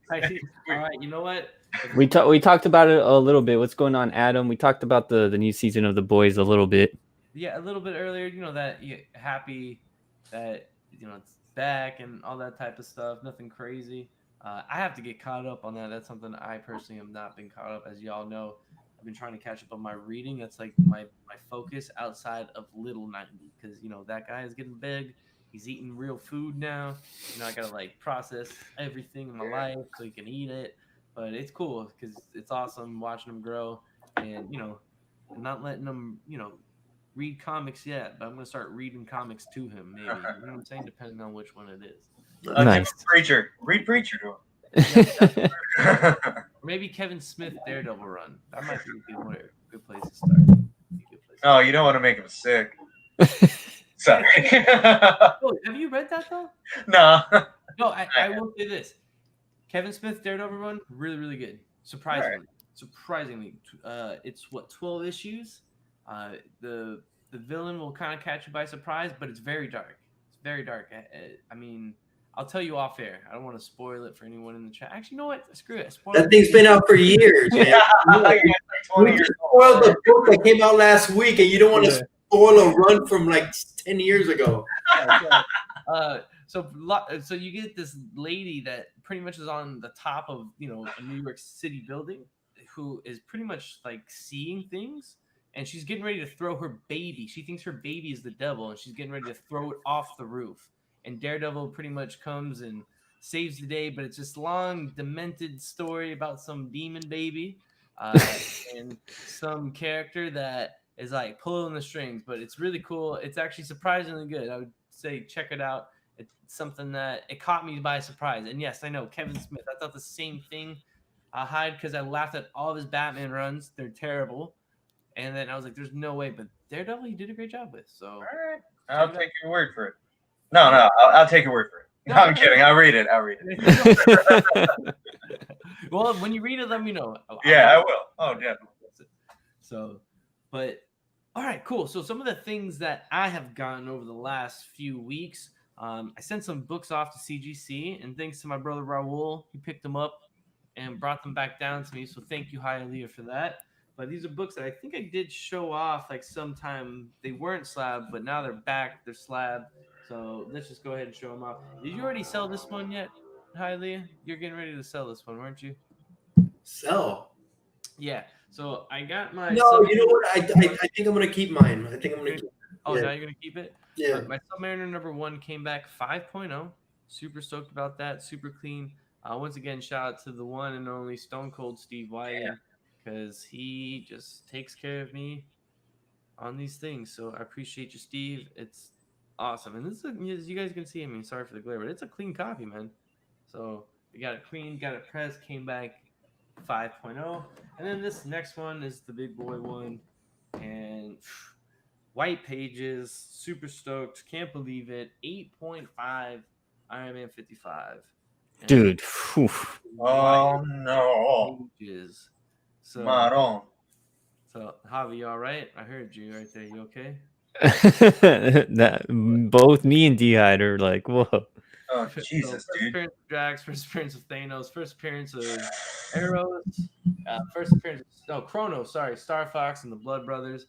All right, you know what? We talked about it a little bit. What's going on, Adam? We talked about the new season of The Boys a little bit. Yeah, a little bit earlier, that you're happy that it's back and all that type of stuff. Nothing crazy. I have to get caught up on that. That's something I personally have not been caught up. As y'all know, I've been trying to catch up on my reading. That's like my focus outside of Little 90 because that guy is getting big. He's eating real food now. I gotta like process everything in my life so he can eat it. But it's cool because it's awesome watching him grow and I'm not letting him read comics yet, but I'm gonna start reading comics to him. Maybe you know what I'm saying, depending on which one it is. Nice. Preacher. Read Preacher to him. Or maybe Kevin Smith Daredevil run. That might be a good place to start. Oh, you don't want to make him sick. Sorry. Oh, have you read that though? No. No, I will say this. Kevin Smith Daredevil run, really, really good. Surprisingly. It's 12 issues. The villain will kind of catch you by surprise, but it's very dark. It's very dark. I mean, I'll tell you off air. I don't want to spoil it for anyone in the chat. Actually, you know what? Screw it. That thing's been out for years, man. Like 20 We years just old. spoiled the book that came out last week, and you don't want to spoil a run from like 10 years ago. So you get this lady that pretty much is on the top of a New York City building, who is pretty much like seeing things, and she's getting ready to throw her baby. She thinks her baby is the devil, and she's getting ready to throw it off the roof. And Daredevil pretty much comes and saves the day, but it's this long, demented story about some demon baby and some character that is like pulling the strings. But it's really cool. It's actually surprisingly good. I would say check it out. It's something that it caught me by surprise. And yes, I know Kevin Smith. I thought the same thing. I hide because I laughed at all of his Batman runs. They're terrible. And then I was like, "There's no way." But Daredevil, he did a great job with. So All right. I'll take your word for it. No, I'll take your word for it. No, I'm kidding. I'll read it. Well, when you read it, let me know. Yeah, I will. Oh, definitely. So, but all right, cool. So some of the things that I have gotten over the last few weeks, I sent some books off to CGC, and thanks to my brother Raul, he picked them up and brought them back down to me. So thank you, Hialeah, for that. But these are books that I think I did show off like sometime. They weren't slab, but now they're back. They're slab. So let's just go ahead and show them off. Did you already sell this one yet, Hialeah? You're getting ready to sell this one, weren't you? Sell. Yeah. So I got my. No, you know what? I think I'm gonna keep mine. I think I'm gonna keep. Oh, yeah. now you're gonna keep it? Yeah. My Submariner number 1 came back 5.0. Super stoked about that. Super clean. Once again, shout out to the one and only Stone Cold Steve Whiting, because he just takes care of me on these things. So I appreciate you, Steve. It's awesome. And this is, as you guys can see, I mean, sorry for the glare, but it's a clean copy, man. So we got it clean, got it pressed, came back 5.0. And then this next one is the big boy one. And White Pages, super stoked, can't believe it. 8.5 Iron Man 55. And Dude. Whew. Oh White no, Pages. So, Maron. so Javi, you all right? I heard you right there. You okay? Both me and D-Hide are like, whoa. Oh So, Jesus, first dude. appearance of Drax, first appearance of Thanos, first appearance of Arrows, first appearance of Chronos, sorry, Star Fox and the Blood Brothers.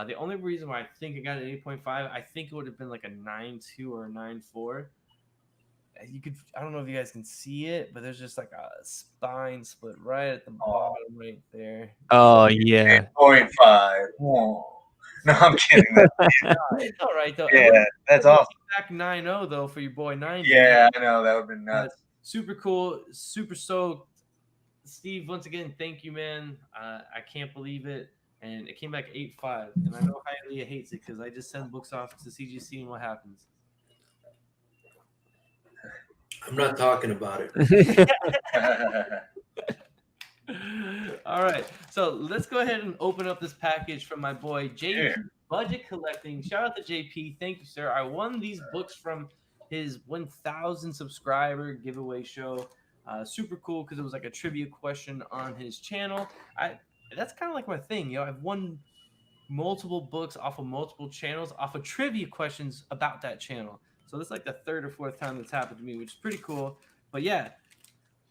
The only reason why I think it got an 8.5, I think it would have been like a 9.2 or a 9.4. You could, I don't know if you guys can see it, but there's just like a spine split right at the bottom right there. Oh yeah. 8.5. Whoa. No, I'm kidding. It's all right though. Yeah, that's awesome. Back 9.0 though for your boy 90. Yeah, I know that would have been nuts. Super cool, super stoked. Steve, once again, thank you, man. I can't believe it. And it came back 8.5. And I know Hialeah hates it because I just send books off to CGC and what happens. I'm not talking about it. All right. So let's go ahead and open up this package from my boy JP Yeah. Budget Collecting. Shout out to JP. Thank you, sir. I won these books from his 1,000 subscriber giveaway show. Super cool because it was like a trivia question on his channel. That's kind of like my thing, yo. I've won multiple books off of multiple channels off of trivia questions about that channel. So this is like the third or fourth time that's happened to me, which is pretty cool. But yeah,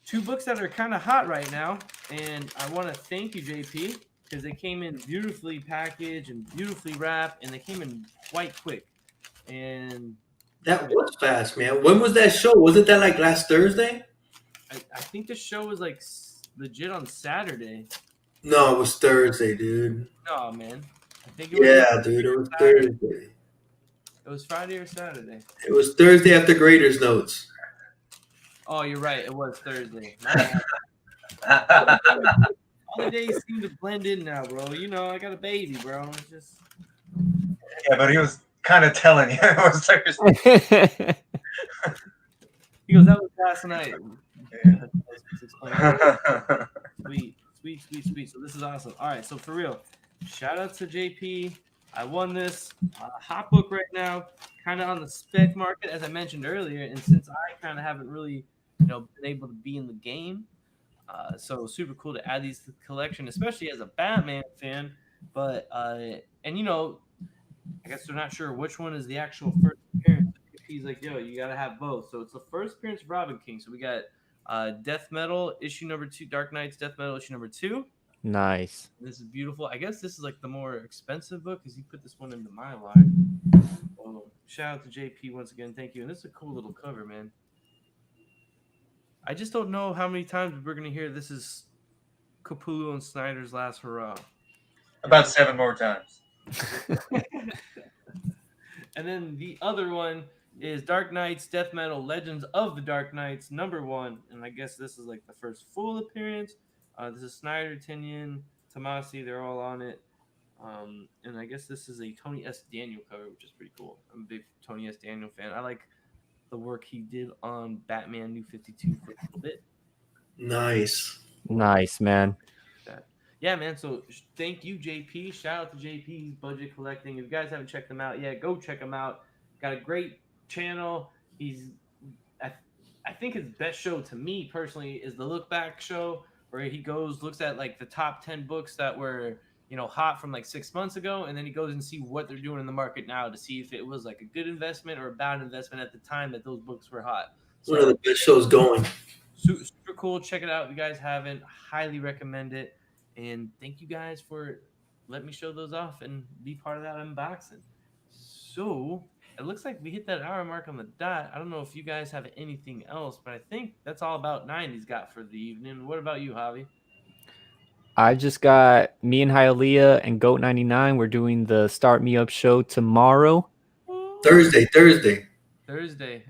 2 books that are kind of hot right now, and I want to thank you, JP, because they came in beautifully packaged and beautifully wrapped, and they came in quite quick. And That was fast, man. When was that show? Wasn't that like last Thursday? I think the show was like legit on Saturday. No, it was Thursday, dude. No, man. I think it was Yeah, dude, it was Thursday. It was Friday or Saturday. It was Thursday after Graders Notes. Oh, you're right. It was Thursday. All the days seem to blend in now, bro. You know, I got a baby, bro. It's just Yeah, but he was kind of telling you it was Thursday. he goes, that was last night. Sweet. So this is awesome. All right, so for real, shout out to JP. I won this hot book right now, kind of on the spec market, as I mentioned earlier. And since I kind of haven't really, been able to be in the game, so super cool to add these to the collection, especially as a Batman fan. But I guess they're not sure which one is the actual first appearance. He's like, yo, you gotta have both. So it's the first appearance of Robin King. So we got Death Metal issue number 2, Dark Knights Death Metal issue number 2. Nice. This is beautiful. I guess this is like the more expensive book because he put this one into my line. So shout out to JP once again. Thank you. And this is a cool little cover, man. I just don't know how many times we're gonna hear this is Capullo and Snyder's last hurrah. About 7 more times. And then the other one is Dark Knights Death Metal Legends of the Dark Knights #1. And I guess this is like the first full appearance. This is Snyder, Tinian, Tomasi. They're all on it. And I guess this is a Tony S. Daniel cover, which is pretty cool. I'm a big Tony S. Daniel fan. I like the work he did on Batman New 52 for a little bit. Nice. Nice, man. Yeah, man. So thank you, JP. Shout out to JP's Budget Collecting. If you guys haven't checked them out yet, go check them out. Got a great channel. I think his best show to me personally is the Look Back show, where he looks at like the top 10 books that were, hot from like 6 months ago. And then he goes and see what they're doing in the market now to see if it was like a good investment or a bad investment at the time that those books were hot. So, One of the best shows going. super cool. Check it out. If you guys haven't, highly recommend it. And thank you guys for letting me show those off and be part of that unboxing. So it looks like we hit that hour mark on the dot. I don't know if you guys have anything else, but I think that's all about 90's got for the evening. What about you, Javi? I just got me and Hialeah and Goat 99. We're doing the Start Me Up show tomorrow. Thursday.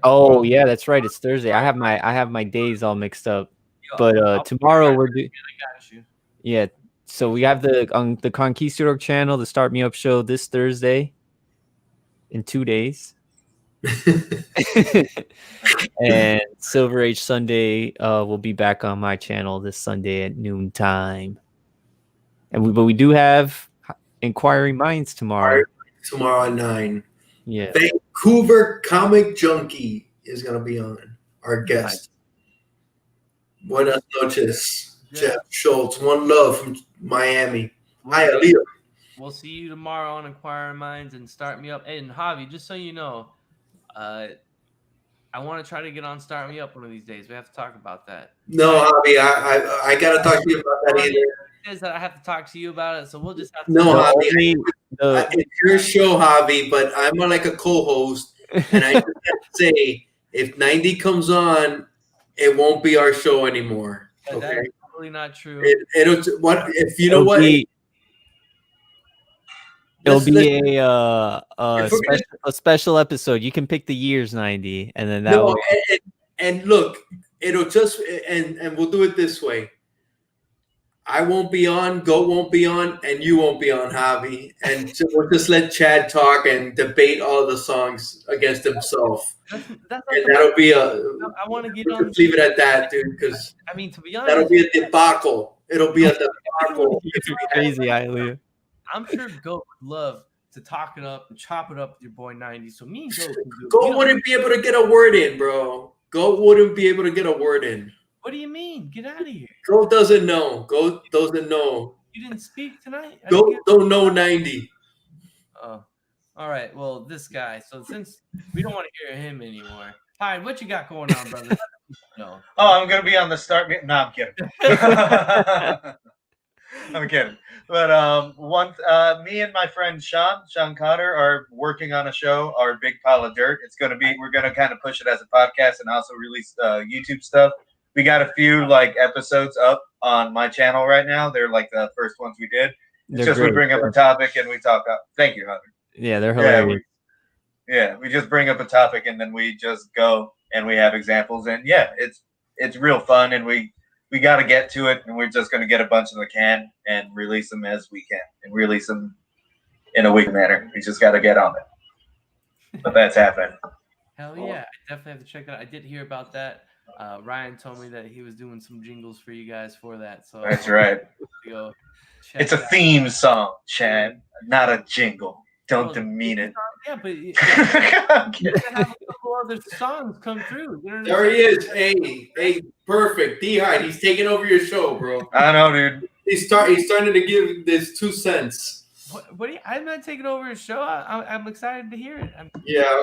Oh yeah, that's right. It's Thursday. I have my days all mixed up. But tomorrow we're doing. I got you. Yeah. So we have on the Conquistador channel, the Start Me Up show this Thursday in 2 days. And Silver Age Sunday will be back on my channel this Sunday at noontime. But we do have Inquiring Minds tomorrow. tomorrow at 9. Yeah. Vancouver Comic Junkie is going to be on. Our guest. Buenas noches, Jeff Schultz. One love from Miami. Hi, Aaliyah. We'll see you tomorrow on Inquiring Minds and Start Me Up. And Javi, just so you know, I want to try to get on Start Me Up one of these days. We have to talk about that. No, Javi, I got to talk to you about that either. Is that I have to talk to you about it, so we'll just have to. No, Javi, it's your show, Javi, but I'm like a co-host, and I just have to say, if 90 comes on, it won't be our show anymore. Yeah, okay? that's totally not true. It'll what if you know what? It'll be a special episode. You can pick the year's 90, and then that. No, and look, it'll just and we'll do it this way. I won't be on, Goat won't be on, and you won't be on, Javi. And so we'll just let Chad talk and debate all the songs against himself. And that'll be I want to get on. Leave it at that, dude, because I mean, to be honest, that'll be a debacle. It'll be a debacle. Crazy, Ilea. I'm sure Goat would love to talk it up and chop it up with your boy 90. So me and Goat can do it. Goat wouldn't be able to get a word in, bro. Goat wouldn't be able to get a word in. What do you mean? Get out of here. Goat doesn't know. Goat doesn't know. You didn't speak tonight? Goat don't know 90. Oh, all right. Well, this guy. So since we don't want to hear him anymore, Hyde, what you got going on, brother? No. Oh, I'm gonna be on the start. No, I'm kidding. I'm kidding. But me and my friend Sean Cotter are working on a show, our Big Pile of Dirt. We're gonna kind of push it as a podcast and also release YouTube stuff. We got a few like episodes up on my channel right now. They're like the first ones we did. It's just we bring up a topic and we talk. Thank you, Hunter. Yeah, they're hilarious. We just bring up a topic and then we just go and we have examples. And yeah, it's real fun and we got to get to it and we're just going to get a bunch in the can and release them as we can and release them in a week manner. We just got to get on it. But that's happening. Hell yeah. I definitely have to check that out. I did hear about that. Ryan told me that he was doing some jingles for you guys for that. So that's right. It's a theme song, Chad, not a jingle. Don't demean it. Yeah, but you have a couple other songs come through. There he is. Hey, perfect. D-Hyde, he's taking over your show, bro. I know, dude. He's starting to give this 2 cents. What do you, I'm not taking over his show. I'm excited to hear it.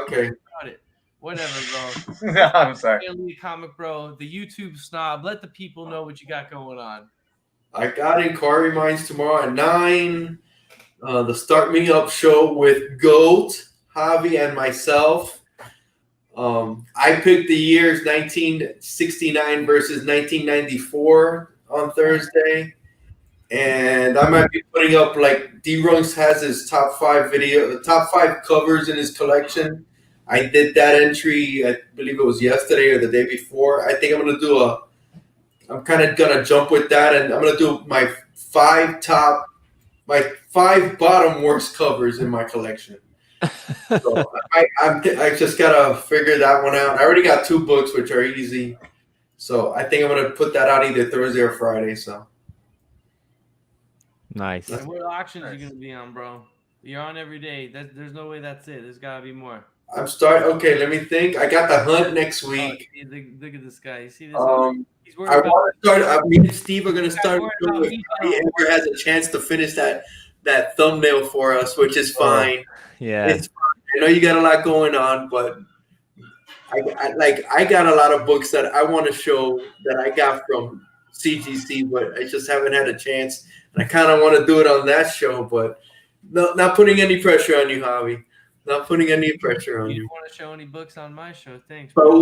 Okay. About it. Whatever, bro. No, I'm sorry. Comic Bro, the YouTube snob. Let the people know what you got going on. I got Inquiry Minds tomorrow at 9. The Start Me Up show with Goat, Javi, and myself. I picked the years 1969 versus 1994 on Thursday. And I might be putting up like D-Runks has his top 5 covers in his collection. I did that entry, I believe it was yesterday or the day before. I think I'm going to I'm kind of going to jump with that. And I'm going to do my 5 bottom worst covers in my collection. So I just got to figure that one out. I already got 2 books, which are easy. So I think I'm going to put that out either Thursday or Friday. So nice. And what auctions are you going to be on, bro? You're on every day. There's no way that's it. There's got to be more. I'm starting. Okay, let me think. I got the hunt next week. Look at this guy. You see this? He's worried I want to start. Me and Steve are going to start. Amber has a chance to finish that thumbnail for us, which is fine. Yeah, it's fine. I know you got a lot going on, but I got a lot of books that I want to show that I got from CGC, but I just haven't had a chance. And I kind of want to do it on that show, but not putting any pressure on you, Javi. Not putting any pressure on you. You don't want to show any books on my show, thanks. But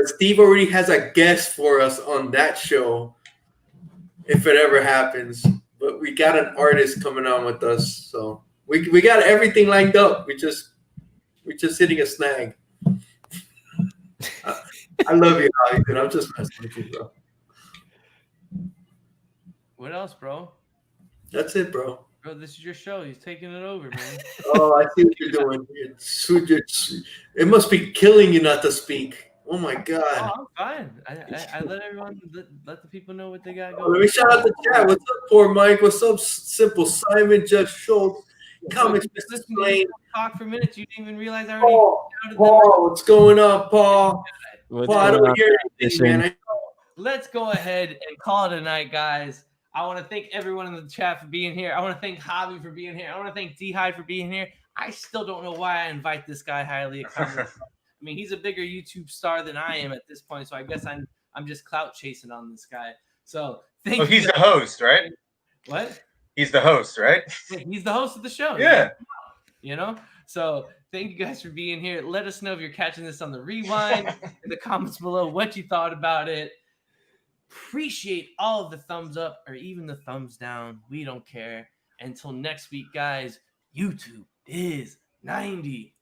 Steve already has a guest for us on that show, if it ever happens. But we got an artist coming on with us, so we got everything lined up. We're just hitting a snag. I love you, Javi, dude. I'm just messing with you, bro. What else, bro? That's it, bro. Bro, this is your show. He's taking it over, man. Oh, I see what you're doing. It must be killing you not to speak. Oh my God. Oh, I'm fine. I let everyone let the people know what they got going. Let me shout out the chat. What's up, poor Mike? What's up, Simple Simon, Jeff Schultz, Comics Just Mr. listen to me Splain. talk for minutes. You didn't even realize I already shouted them. Paul, what's going on, Paul? What's Paul, I going don't on, hear anything, Edition? man. Let's go ahead and call it a night, guys. I want to thank everyone in the chat for being here. I want to thank Javi for being here. I want to thank D-Hide for being here. I still don't know why I invite this guy highly. I mean, he's a bigger YouTube star than I am at this point, so I guess I'm just clout chasing on this guy. So thank Well, you. he's the host, right? What? He's the host, right? He's the host of the show. Yeah. You know? So thank you guys for being here. Let us know if you're catching this on the rewind in the comments below what you thought about it. Appreciate all of the thumbs up or even the thumbs down. We don't care. Until next week, guys, YouTube is 90.